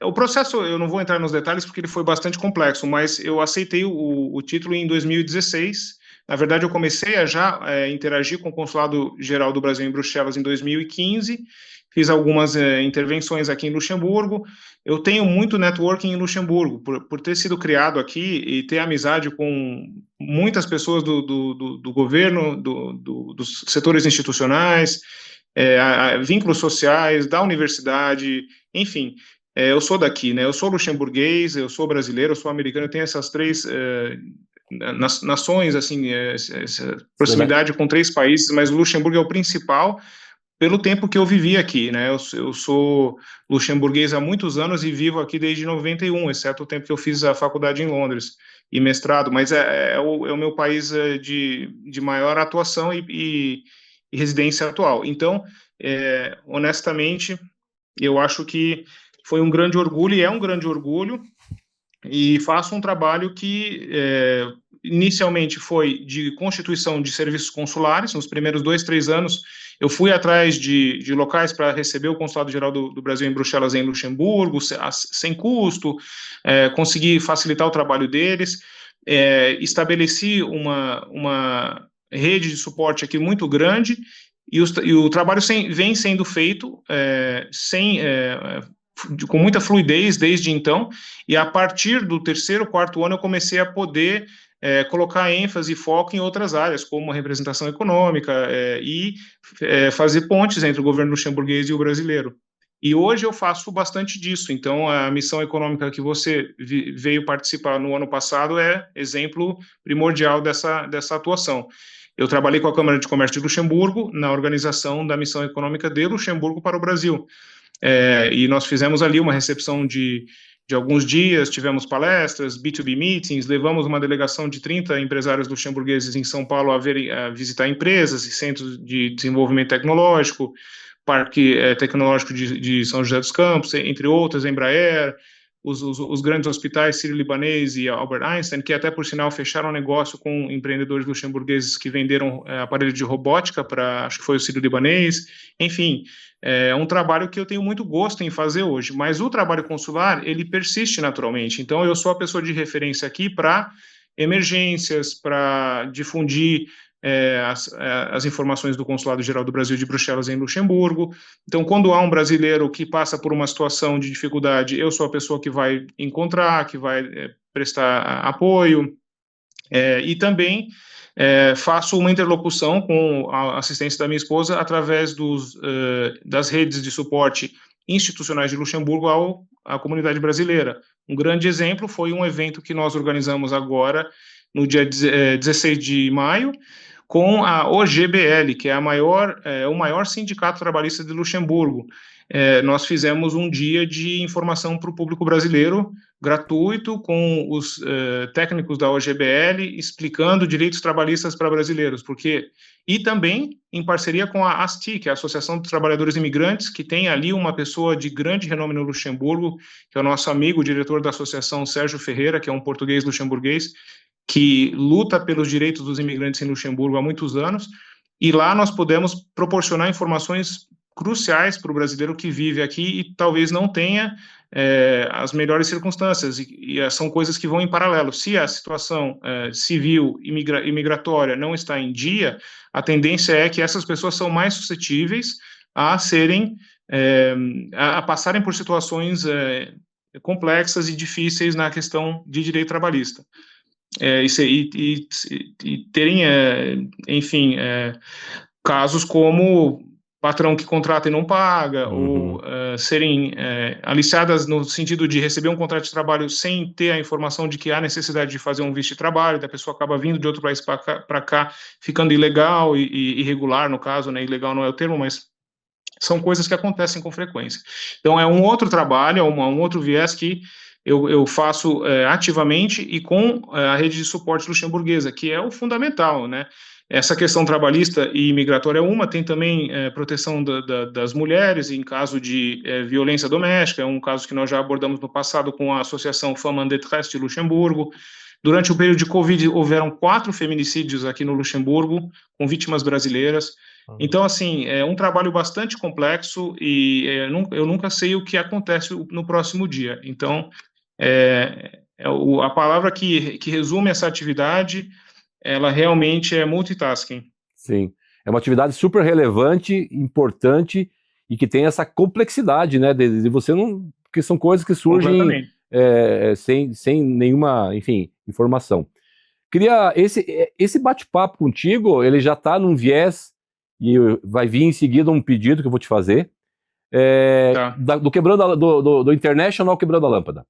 o processo, eu não vou entrar nos detalhes porque ele foi bastante complexo, mas eu aceitei o título em 2016. Na verdade, eu comecei a já interagir com o Consulado Geral do Brasil em Bruxelas em 2015, fiz algumas intervenções aqui em Luxemburgo. Eu tenho muito networking em Luxemburgo, por ter sido criado aqui e ter amizade com muitas pessoas do governo, dos setores institucionais, vínculos sociais, da universidade, enfim. Eu sou daqui, né? Eu sou luxemburguês, eu sou brasileiro, eu sou americano, eu tenho essas três nações, assim, essa proximidade com 3 países, mas o Luxemburgo é o principal pelo tempo que eu vivi aqui, né? Eu sou luxemburguês há muitos anos e vivo aqui desde 91, exceto o tempo que eu fiz a faculdade em Londres e mestrado, mas é o meu país de maior atuação e residência atual. Então, honestamente, eu acho que foi um grande orgulho e é um grande orgulho, e faço um trabalho que inicialmente foi de constituição de serviços consulares. Nos primeiros 2, 3 anos, eu fui atrás de locais para receber o Consulado Geral do Brasil em Bruxelas, em Luxemburgo, sem custo, consegui facilitar o trabalho deles, estabeleci uma rede de suporte aqui muito grande, e o trabalho vem sendo feito com muita fluidez desde então, e a partir do 3º, 4º ano eu comecei a poder colocar ênfase e foco em outras áreas, como a representação econômica e fazer pontes entre o governo luxemburguês e o brasileiro. E hoje eu faço bastante disso, então a missão econômica que você veio participar no ano passado é exemplo primordial dessa atuação. Eu trabalhei com a Câmara de Comércio de Luxemburgo na organização da missão econômica de Luxemburgo para o Brasil. E nós fizemos ali uma recepção de alguns dias, tivemos palestras, B2B meetings, levamos uma delegação de 30 empresários luxemburgueses em São Paulo a visitar empresas e centros de desenvolvimento tecnológico, Parque Tecnológico de São José dos Campos, entre outras, Embraer, os grandes hospitais Sírio-Libanês e Albert Einstein, que até, por sinal, fecharam negócio com empreendedores luxemburgueses que venderam aparelhos de robótica para, acho que foi o Sírio-Libanês. Enfim, é um trabalho que eu tenho muito gosto em fazer hoje, mas o trabalho consular, ele persiste naturalmente. Então, eu sou a pessoa de referência aqui para emergências, para difundir as informações do Consulado Geral do Brasil de Bruxelas em Luxemburgo. Então, quando há um brasileiro que passa por uma situação de dificuldade, eu sou a pessoa que vai encontrar, que vai prestar apoio, e também faço uma interlocução com a assistência da minha esposa através das redes de suporte institucionais de Luxemburgo à comunidade brasileira. Um grande exemplo foi um evento que nós organizamos agora, no dia 16 de maio, com a OGBL, que é o maior sindicato trabalhista de Luxemburgo. Nós fizemos um dia de informação para o público brasileiro, gratuito, com os técnicos da OGBL, explicando direitos trabalhistas para brasileiros, e também em parceria com a ASTI, que é a Associação dos Trabalhadores Imigrantes, que tem ali uma pessoa de grande renome no Luxemburgo, que é o nosso amigo, o diretor da associação, Sérgio Ferreira, que é um português luxemburguês, que luta pelos direitos dos imigrantes em Luxemburgo há muitos anos, e lá nós podemos proporcionar informações cruciais para o brasileiro que vive aqui e talvez não tenha as melhores circunstâncias, e são coisas que vão em paralelo. Se a situação civil e migratória não está em dia, a tendência é que essas pessoas são mais suscetíveis a serem, a passarem por situações complexas e difíceis na questão de direito trabalhista. E terem, enfim, casos como patrão que contrata e não paga, ou serem aliciadas no sentido de receber um contrato de trabalho sem ter a informação de que há necessidade de fazer um visto de trabalho, da pessoa acaba vindo de outro país para cá, ficando ilegal e irregular, no caso, né? Ilegal não é o termo, mas são coisas que acontecem com frequência. Então, é um outro trabalho, é um outro viés que eu faço ativamente e com a rede de suporte luxemburguesa, que é o fundamental, né? Essa questão trabalhista e migratória tem também proteção das mulheres em caso de violência doméstica, é um caso que nós já abordamos no passado com a Associação Femmes en Détresse de Luxemburgo. Durante o período de Covid, houveram 4 feminicídios aqui no Luxemburgo, com vítimas brasileiras. Então, assim, é um trabalho bastante complexo e eu nunca sei o que acontece no próximo dia. Então, a palavra que resume essa atividade, ela realmente é multitasking. Sim, é uma atividade super relevante, importante e que tem essa complexidade, né, de você não... Porque são coisas que surgem sem nenhuma, enfim, informação. Queria... Esse bate-papo contigo, ele já está num viés e vai vir em seguida um pedido que eu vou te fazer do International Quebrando a Lâmpada.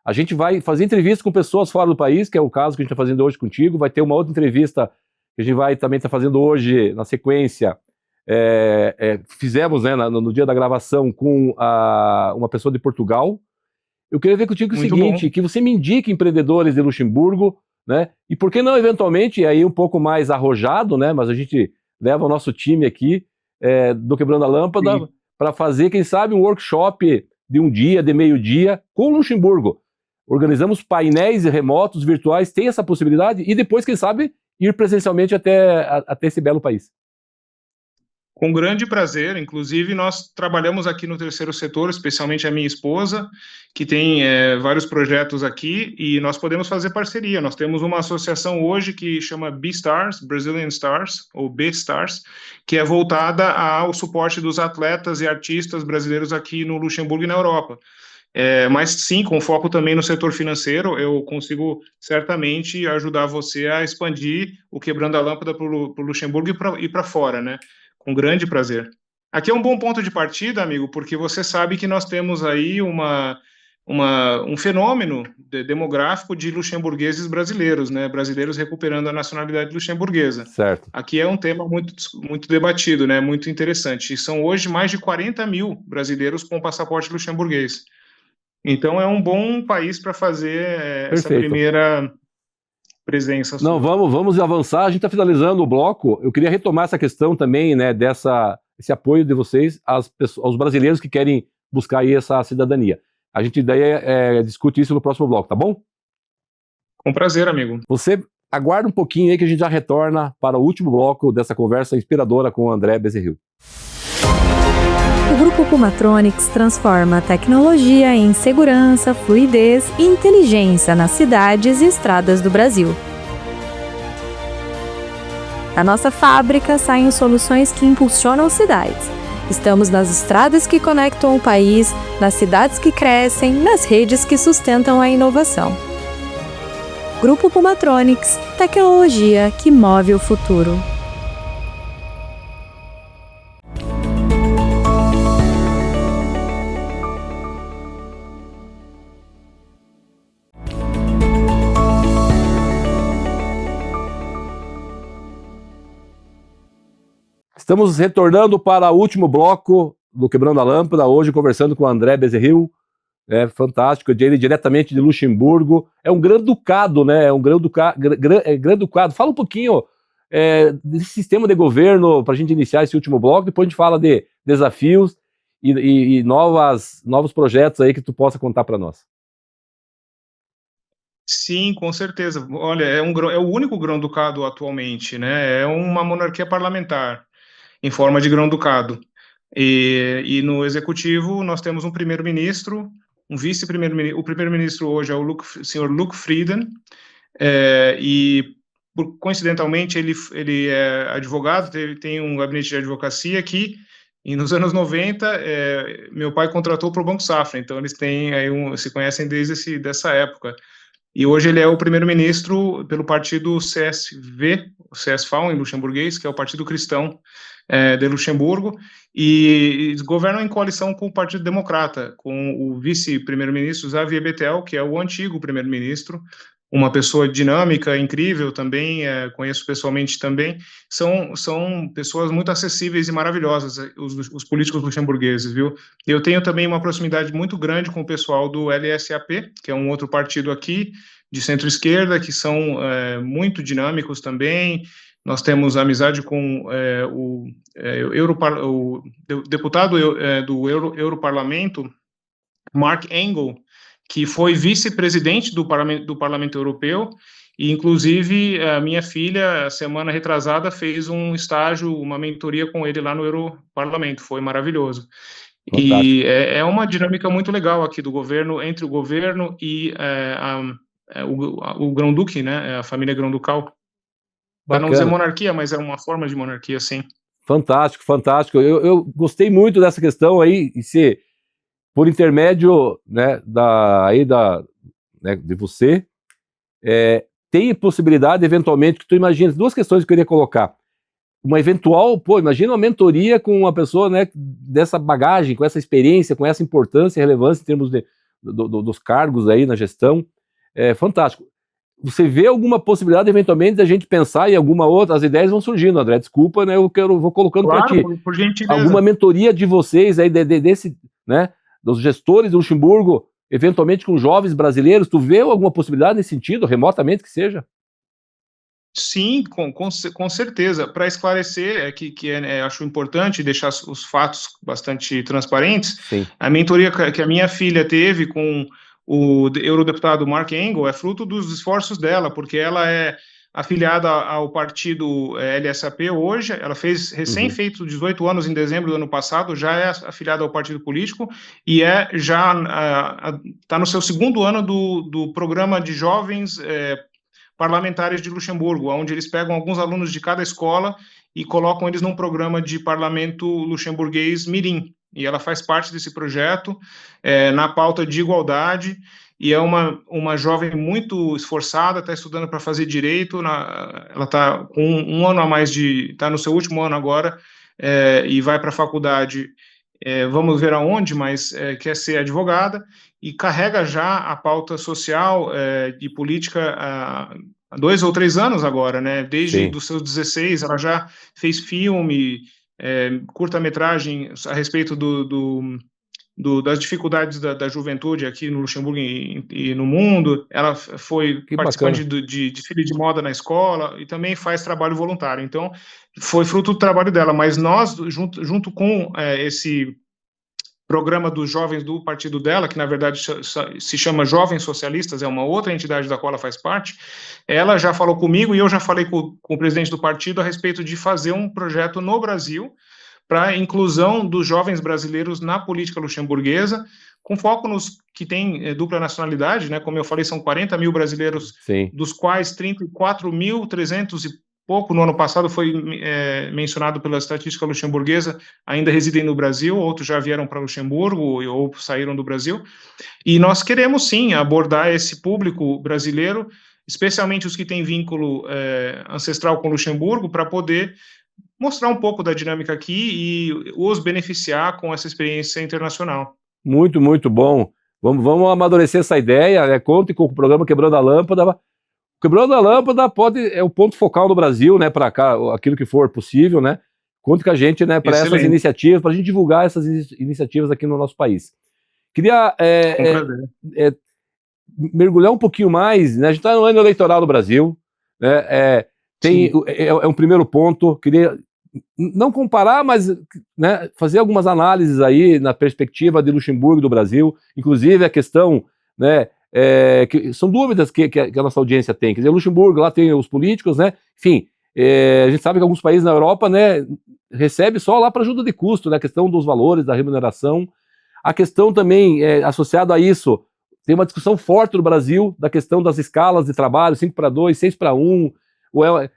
A gente vai fazer entrevista com pessoas fora do país, que é o caso que a gente está fazendo hoje contigo. Vai ter uma outra entrevista que a gente vai também estar fazendo hoje, na sequência. Fizemos, né, no dia da gravação com uma pessoa de Portugal. Eu queria ver contigo o seguinte, que você me indique empreendedores de Luxemburgo, né? E por que não, eventualmente, aí um pouco mais arrojado, né? Mas a gente leva o nosso time aqui do Quebrando a Lâmpada para fazer, quem sabe, um workshop de um dia, de meio-dia, com Luxemburgo. Organizamos painéis remotos, virtuais, tem essa possibilidade, e depois, quem sabe, ir presencialmente até esse belo país. Com grande prazer, inclusive nós trabalhamos aqui no terceiro setor, especialmente a minha esposa, que tem vários projetos aqui, e nós podemos fazer parceria. Nós temos uma associação hoje que chama B-Stars, Brazilian Stars, ou B-Stars, que é voltada ao suporte dos atletas e artistas brasileiros aqui no Luxemburgo e na Europa. Mas sim, com foco também no setor financeiro, eu consigo certamente ajudar você a expandir o Quebrando a Lâmpada para o Luxemburgo e para fora, né? Com grande prazer. Aqui é um bom ponto de partida, amigo, porque você sabe que nós temos aí um fenômeno demográfico de luxemburgueses brasileiros, né? Brasileiros recuperando a nacionalidade luxemburguesa. Certo. Aqui é um tema muito debatido, né? Muito interessante. E são hoje mais de 40 mil brasileiros com passaporte luxemburguês. Então é um bom país para fazer essa primeira presença sua. Não, vamos avançar. A gente está finalizando o bloco. Eu queria retomar essa questão também, né, esse apoio de vocês aos brasileiros que querem buscar aí essa cidadania. A gente daí discute isso no próximo bloco, tá bom? Com prazer, amigo. Você aguarda um pouquinho aí que a gente já retorna para o último bloco dessa conversa inspiradora com o André Bezerril. O Grupo Pumatronics transforma a tecnologia em segurança, fluidez e inteligência nas cidades e estradas do Brasil. Da nossa fábrica saem soluções que impulsionam cidades. Estamos nas estradas que conectam o país, nas cidades que crescem, nas redes que sustentam a inovação. Grupo Pumatronics, tecnologia que move o futuro. Estamos retornando para o último bloco do Quebrando a Lâmpada, hoje conversando com o André Bezerril, fantástico, ele diretamente de Luxemburgo. É um grande-ducado, né? É um grande-ducado. Fala um pouquinho desse sistema de governo para a gente iniciar esse último bloco, depois a gente fala de desafios e novos projetos aí que tu possa contar para nós. Sim, com certeza. Olha, é o único grão-ducado atualmente, né? É uma monarquia parlamentar em forma de grão-ducado. E no executivo nós temos um primeiro-ministro, um vice-primeiro-ministro. O primeiro-ministro hoje é o senhor Luc Frieden, e coincidentalmente ele é advogado, tem um gabinete de advocacia aqui, e nos anos 90 meu pai contratou para o Banco Safra, então eles têm aí se conhecem desde dessa época. E hoje ele é o primeiro-ministro pelo partido CSV, o CSV em luxemburguês, que é o Partido Cristão de Luxemburgo, e eles governam em coalição com o Partido Democrata, com o vice-primeiro-ministro Xavier Bettel, que é o antigo primeiro-ministro, uma pessoa dinâmica, incrível também, conheço pessoalmente também. São pessoas muito acessíveis e maravilhosas, os políticos luxemburgueses, viu? Eu tenho também uma proximidade muito grande com o pessoal do LSAP, que é um outro partido aqui, de centro-esquerda, que são muito dinâmicos também. Nós temos amizade com o deputado do Europarlamento, Mark Engel, que foi vice-presidente do Parlamento Europeu, e inclusive a minha filha, semana retrasada, fez um estágio, uma mentoria com ele lá no Europarlamento, foi maravilhoso. Fantástico. E é uma dinâmica muito legal aqui do governo, entre o governo e o Grão-Duque, né, a família Grão-Ducal. Para não dizer monarquia, mas é uma forma de monarquia, sim. Fantástico, fantástico. Eu gostei muito dessa questão aí, e se por intermédio, né, de você, tem possibilidade, eventualmente, que tu imagina, duas questões que eu queria colocar. Uma eventual, imagina uma mentoria com uma pessoa, né, dessa bagagem, com essa experiência, com essa importância e relevância em termos dos cargos aí na gestão. Fantástico. Você vê alguma possibilidade, eventualmente, da gente pensar em alguma outra? As ideias vão surgindo, André, desculpa, né, vou colocando para ti. Por gentileza. Alguma mentoria de vocês aí, desse, né, dos gestores do Luxemburgo, eventualmente com jovens brasileiros, tu vê alguma possibilidade nesse sentido, remotamente que seja? Sim, com certeza. Para esclarecer, acho importante deixar os fatos bastante transparentes. Sim. A mentoria que a minha filha teve com o eurodeputado Mark Engel é fruto dos esforços dela, porque ela é afiliada ao partido LSAP hoje, ela fez recém-feito 18 anos em dezembro do ano passado, já é afiliada ao partido político e já está no seu segundo ano do programa de jovens parlamentares de Luxemburgo, onde eles pegam alguns alunos de cada escola e colocam eles num programa de parlamento luxemburguês mirim, e ela faz parte desse projeto na pauta de igualdade. E é uma jovem muito esforçada, está estudando para fazer direito, ela está com um ano a mais está no seu último ano agora, e vai para a faculdade, vamos ver aonde, mas quer ser advogada, e carrega já a pauta social e política há 2 ou 3 anos agora, né? Desde os seus 16, ela já fez filme, curta-metragem a respeito das dificuldades da juventude aqui no Luxemburgo e no mundo. Ela foi participante de desfile de moda na escola e também faz trabalho voluntário. Então, foi fruto do trabalho dela, mas nós, junto com esse programa dos jovens do partido dela, que na verdade se chama Jovens Socialistas, é uma outra entidade da qual ela faz parte, ela já falou comigo e eu já falei com o presidente do partido a respeito de fazer um projeto no Brasil para a inclusão dos jovens brasileiros na política luxemburguesa, com foco nos que têm dupla nacionalidade, né? Como eu falei, são 40 mil brasileiros, dos quais 34.300 e pouco no ano passado foi mencionado pela estatística luxemburguesa, ainda residem no Brasil, outros já vieram para Luxemburgo ou saíram do Brasil, e nós queremos sim abordar esse público brasileiro, especialmente os que têm vínculo ancestral com Luxemburgo, para poder mostrar um pouco da dinâmica aqui e os beneficiar com essa experiência internacional. Muito, muito bom. Vamos amadurecer essa ideia, né? Conte com o programa Quebrando a Lâmpada. Quebrando a Lâmpada é o ponto focal no Brasil, né? Para cá, aquilo que for possível, né? Conte com a gente, né? Para essas iniciativas, para a gente divulgar essas iniciativas aqui no nosso país. Queria mergulhar um pouquinho mais, né? A gente está no ano eleitoral no Brasil, né? É um primeiro ponto. Queria não comparar, mas, né, fazer algumas análises aí na perspectiva de Luxemburgo e do Brasil, inclusive a questão, né, que são dúvidas que a nossa audiência tem. Quer dizer, Luxemburgo, lá tem os políticos, né, enfim, A gente sabe que alguns países na Europa, né, recebe só lá para ajuda de custo, né, a questão dos valores, da remuneração. A questão também, associada a isso, tem uma discussão forte no Brasil da questão das escalas de trabalho, 5-2, 6-1.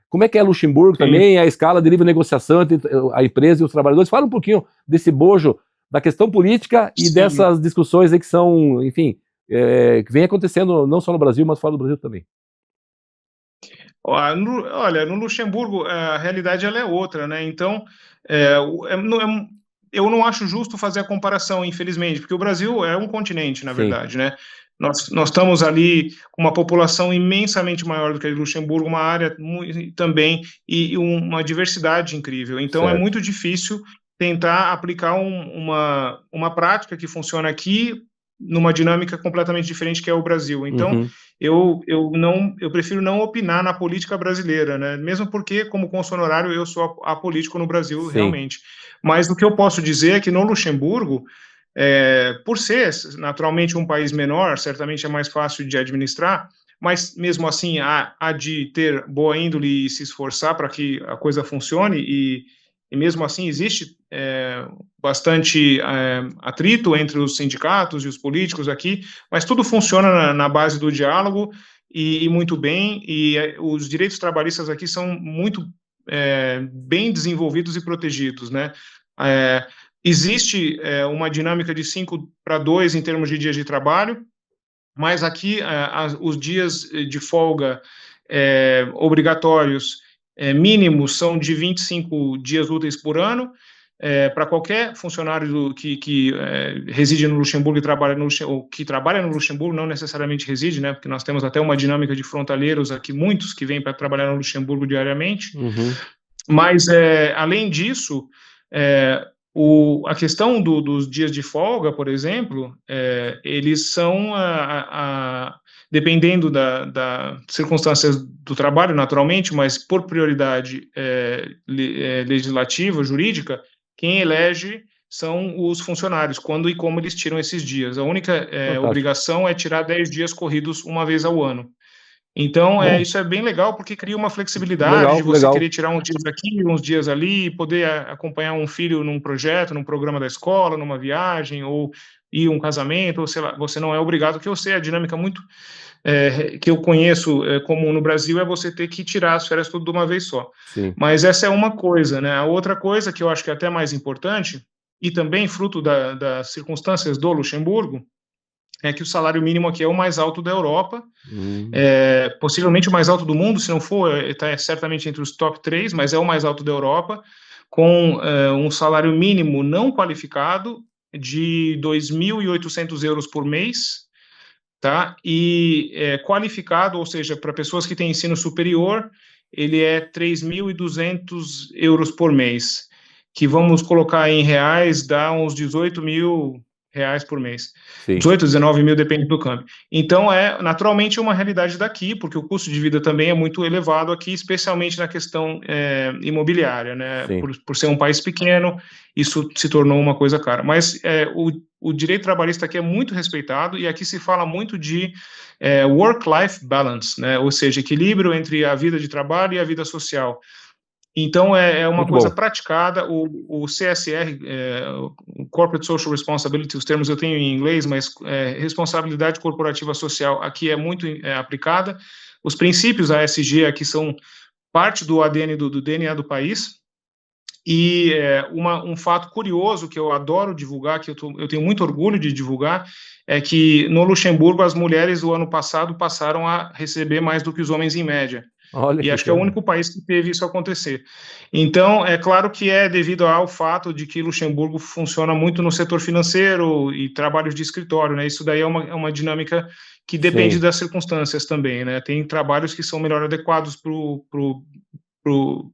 Como é que é Luxemburgo também, a escala de livre negociação entre a empresa e os trabalhadores? Fala um pouquinho desse bojo da questão política e dessas discussões aí que são, enfim, que vem acontecendo não só no Brasil, mas fora do Brasil também. Olha, no Luxemburgo a realidade ela é outra, né? Então, eu não acho justo fazer a comparação, infelizmente, porque o Brasil é um continente, na verdade, né? Nós estamos ali com uma população imensamente maior do que a de Luxemburgo, uma área também e uma diversidade incrível. Então, é muito difícil tentar aplicar uma prática que funciona aqui numa dinâmica completamente diferente que é o Brasil. Então, eu prefiro não opinar na política brasileira, né? Mesmo porque, como cônsul honorário, eu sou apolítico no Brasil, realmente. Mas o que eu posso dizer é que no Luxemburgo, por ser naturalmente um país menor, certamente é mais fácil de administrar, mas mesmo assim há de ter boa índole e se esforçar para que a coisa funcione, e mesmo assim existe bastante atrito entre os sindicatos e os políticos aqui, mas tudo funciona na base do diálogo e muito bem, e os direitos trabalhistas aqui são muito bem desenvolvidos e protegidos, né? Existe uma dinâmica de 5-2 em termos de dias de trabalho, mas aqui os dias de folga obrigatórios mínimos são de 25 dias úteis por ano, para qualquer funcionário que reside no Luxemburgo e trabalha no Luxemburgo, não necessariamente reside, né, porque nós temos até uma dinâmica de frontaleiros aqui, muitos que vêm para trabalhar no Luxemburgo diariamente, mas além disso, a questão dos dias de folga, por exemplo, eles são, dependendo das circunstâncias do trabalho, naturalmente, mas por prioridade legislativa, jurídica, quem elege são os funcionários, quando e como eles tiram esses dias. A única obrigação é tirar 10 dias corridos uma vez ao ano. Então, isso é bem legal, porque cria uma flexibilidade de você querer tirar uns dias aqui, uns dias ali, e poder acompanhar um filho num projeto, num programa da escola, numa viagem, ou ir um casamento, ou sei lá, você não é obrigado, que eu sei a dinâmica muito que eu conheço comum no Brasil é você ter que tirar as férias tudo de uma vez só. Mas essa é uma coisa, né? A outra coisa que eu acho que é até mais importante, e também fruto das circunstâncias do Luxemburgo, é que o salário mínimo aqui é o mais alto da Europa, possivelmente o mais alto do mundo, se não for, está certamente entre os top 3, mas é o mais alto da Europa, com um salário mínimo não qualificado de 2.800 euros por mês, tá? E qualificado, ou seja, para pessoas que têm ensino superior, ele é 3.200 euros por mês, que vamos colocar em reais, dá uns 18 mil reais por mês. 18, 19 mil, depende do câmbio. Então, naturalmente uma realidade daqui, porque o custo de vida também é muito elevado aqui, especialmente na questão imobiliária, né? Por ser um país pequeno, isso se tornou uma coisa cara. Mas o direito trabalhista aqui é muito respeitado, e aqui se fala muito de work-life balance, né? Ou seja, equilíbrio entre a vida de trabalho e a vida social. Então, é uma coisa praticada. O CSR, o Corporate Social Responsibility, os termos eu tenho em inglês, mas responsabilidade corporativa social aqui é muito aplicada. Os princípios ASG aqui são parte do ADN, do DNA do país. E um fato curioso que eu adoro divulgar, que eu tenho muito orgulho de divulgar, é que no Luxemburgo as mulheres do ano passado passaram a receber mais do que os homens em média. E acho que é o único país que teve isso acontecer. Então, é claro que é devido ao fato de que Luxemburgo funciona muito no setor financeiro e trabalhos de escritório, né? Isso daí é uma dinâmica que depende das circunstâncias também, né? Tem trabalhos que são melhor adequados para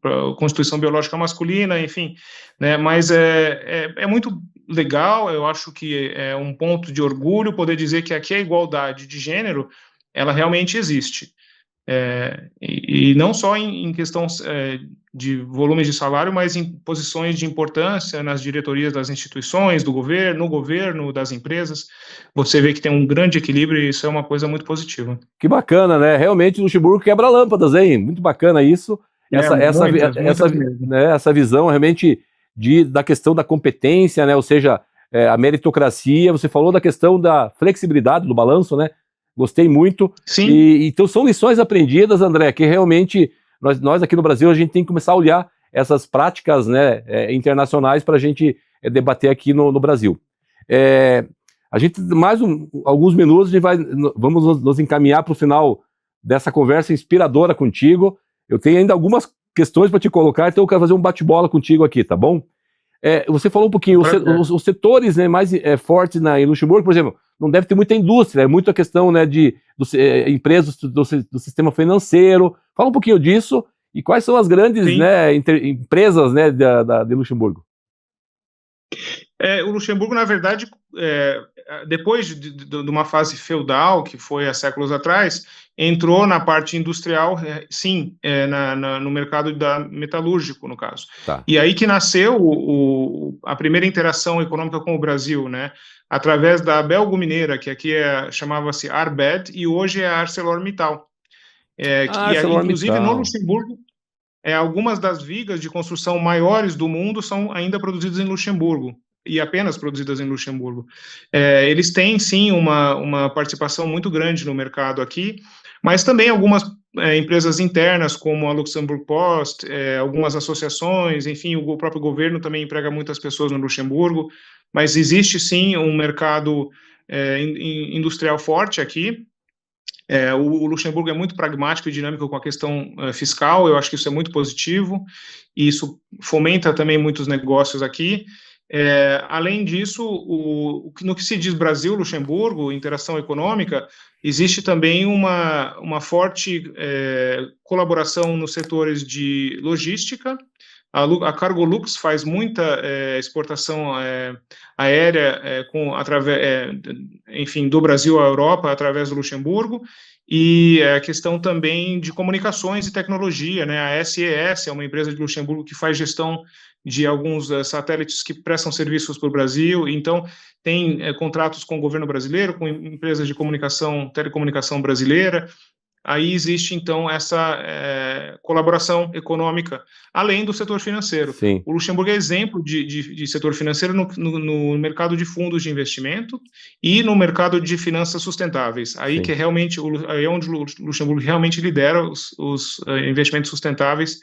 a constituição biológica masculina, enfim, né? Mas é muito legal, eu acho que é um ponto de orgulho poder dizer que aqui a igualdade de gênero, ela realmente existe. E não só em questão de volumes de salário, mas em posições de importância nas diretorias das instituições, no governo, das empresas. Você vê que tem um grande equilíbrio, e isso é uma coisa muito positiva. Que bacana, né? Realmente o Luxemburgo quebra lâmpadas, hein? Muito bacana isso. essa visão realmente da questão da competência, né? Ou seja, a meritocracia. Você falou da questão da flexibilidade do balanço, né? Gostei muito. Sim. Então são lições aprendidas, André, que realmente nós aqui no Brasil a gente tem que começar a olhar essas práticas, né, internacionais para a gente debater aqui no Brasil. A gente, alguns minutos, vamos nos encaminhar para o final dessa conversa inspiradora contigo. Eu tenho ainda algumas questões para te colocar, então eu quero fazer um bate-bola contigo aqui, tá bom? Você falou um pouquinho, os setores, né, mais fortes em Luxemburgo, por exemplo, não deve ter muita indústria, é muita questão, né, de empresas do sistema financeiro. Fala um pouquinho disso e quais são as grandes, né, empresas, né, de Luxemburgo. O Luxemburgo, na verdade, depois de uma fase feudal, que foi há séculos atrás, entrou na parte industrial, sim, no mercado metalúrgico, no caso. Tá. E aí que nasceu a primeira interação econômica com o Brasil, né? Através da Belgo-Mineira, que aqui chamava-se Arbed, e hoje é a ArcelorMittal. Inclusive, no Luxemburgo, algumas das vigas de construção maiores do mundo são ainda produzidas em Luxemburgo, e apenas produzidas em Luxemburgo. Eles têm, sim, uma participação muito grande no mercado aqui, mas também algumas empresas internas, como a Luxembourg Post, algumas associações, enfim, o próprio governo também emprega muitas pessoas no Luxemburgo, mas existe, sim, um mercado industrial forte aqui. O Luxemburgo é muito pragmático e dinâmico com a questão fiscal, eu acho que isso é muito positivo, e isso fomenta também muitos negócios aqui. Além disso, no que se diz Brasil, Luxemburgo, interação econômica, existe também uma forte colaboração nos setores de logística. A Cargolux faz muita exportação aérea enfim, do Brasil à Europa através do Luxemburgo, e a questão também de comunicações e tecnologia, né? A SES é uma empresa de Luxemburgo que faz gestão de alguns satélites que prestam serviços para o Brasil, então tem contratos com o governo brasileiro, com empresas de telecomunicação brasileira. Aí existe, então, essa colaboração econômica, além do setor financeiro. Sim. O Luxemburgo é exemplo de setor financeiro no mercado de fundos de investimento e no mercado de finanças sustentáveis. Aí Sim. que é onde o Luxemburgo realmente lidera os investimentos sustentáveis,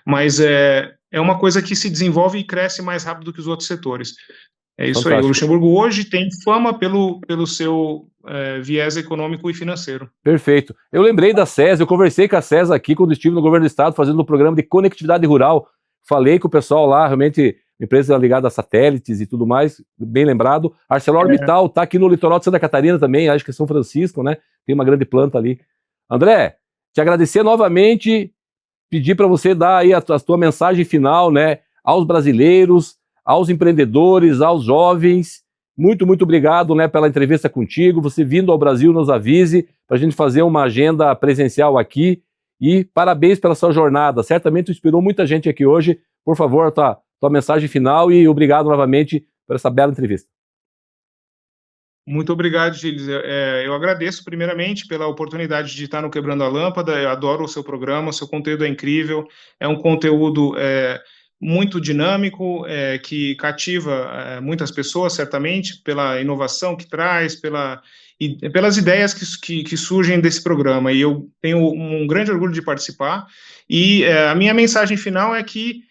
mas é uma coisa que se desenvolve e cresce mais rápido do que os outros setores. É isso Fantástico. Aí. O Luxemburgo hoje tem fama pelo seu viés econômico e financeiro. Perfeito. Eu lembrei da SES, eu conversei com a SES aqui quando estive no governo do estado fazendo um programa de conectividade rural. Falei com o pessoal lá, realmente, empresa ligada a satélites e tudo mais, bem lembrado. ArcelorMittal está aqui no litoral de Santa Catarina também, acho que é São Francisco, né? Tem uma grande planta ali. André, te agradecer novamente, pedir para você dar aí a tua mensagem final, né, aos brasileiros, aos empreendedores, aos jovens. Muito, muito obrigado, né, pela entrevista contigo. Você vindo ao Brasil, nos avise para a gente fazer uma agenda presencial aqui. E parabéns pela sua jornada. Certamente inspirou muita gente aqui hoje. Por favor, tua mensagem final e obrigado novamente por essa bela entrevista. Muito obrigado, Gilles. Eu agradeço primeiramente pela oportunidade de estar no Quebrando a Lâmpada. Eu adoro o seu programa, o seu conteúdo é incrível. É um conteúdo muito dinâmico, que cativa muitas pessoas, certamente, pela inovação que traz, pelas ideias que surgem desse programa, e eu tenho um grande orgulho de participar, e a minha mensagem final é que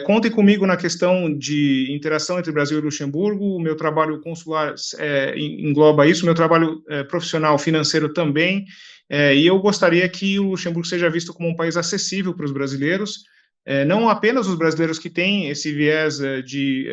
contem comigo na questão de interação entre Brasil e Luxemburgo. O meu trabalho consular engloba isso, meu trabalho profissional financeiro também, e eu gostaria que o Luxemburgo seja visto como um país acessível para os brasileiros, não apenas os brasileiros que têm esse viés de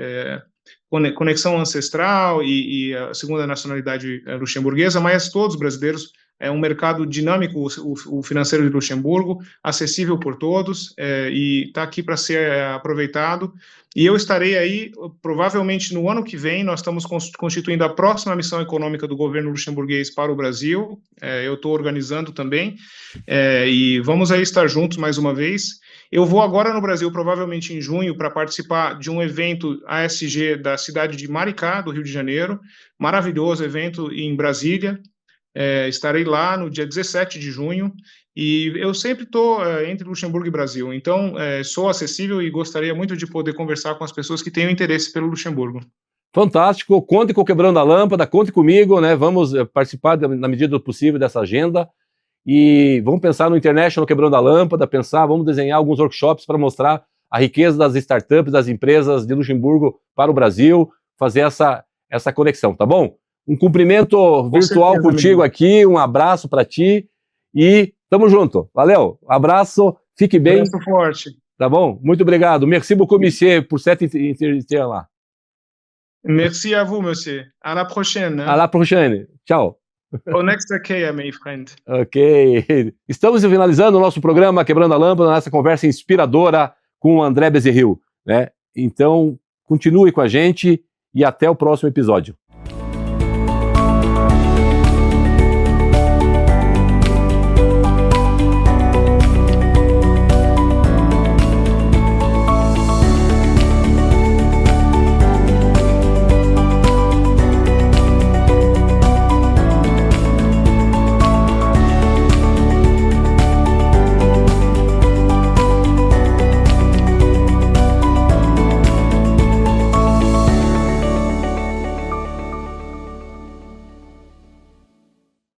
conexão ancestral e a segunda nacionalidade luxemburguesa, mas todos os brasileiros. É um mercado dinâmico, o financeiro de Luxemburgo, acessível por todos, e está aqui para ser aproveitado. E eu estarei aí, provavelmente no ano que vem, nós estamos constituindo a próxima missão econômica do governo luxemburguês para o Brasil. Eu estou organizando também, e vamos aí estar juntos mais uma vez. Eu vou agora no Brasil, provavelmente em junho, para participar de um evento ASG da cidade de Maricá, do Rio de Janeiro, maravilhoso evento em Brasília. Estarei lá no dia 17 de junho e eu sempre estou entre Luxemburgo e Brasil, então sou acessível e gostaria muito de poder conversar com as pessoas que tenham interesse pelo Luxemburgo. Fantástico, conte com o Quebrando a Lâmpada, conte comigo, né? Vamos participar na medida do possível dessa agenda e vamos pensar no International Quebrando a Lâmpada, vamos desenhar alguns workshops para mostrar a riqueza das startups, das empresas de Luxemburgo para o Brasil, fazer essa conexão, tá bom? Um cumprimento virtual contigo aqui, um abraço para ti e tamo junto. Valeu, abraço, fique bem. Abraço forte. Tá bom? Muito obrigado. Merci beaucoup, monsieur, pour cette intervention lá. Merci à vous, monsieur. À la prochaine. À la prochaine. Tchau. Au next IKEA, my friend. Ok. Estamos finalizando o nosso programa Quebrando a Lâmpada, nessa conversa inspiradora com o André Bezerril, né? Então, continue com a gente e até o próximo episódio.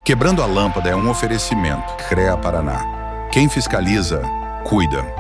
Quebrando a Lâmpada é um oferecimento. CREA Paraná. Quem fiscaliza, cuida.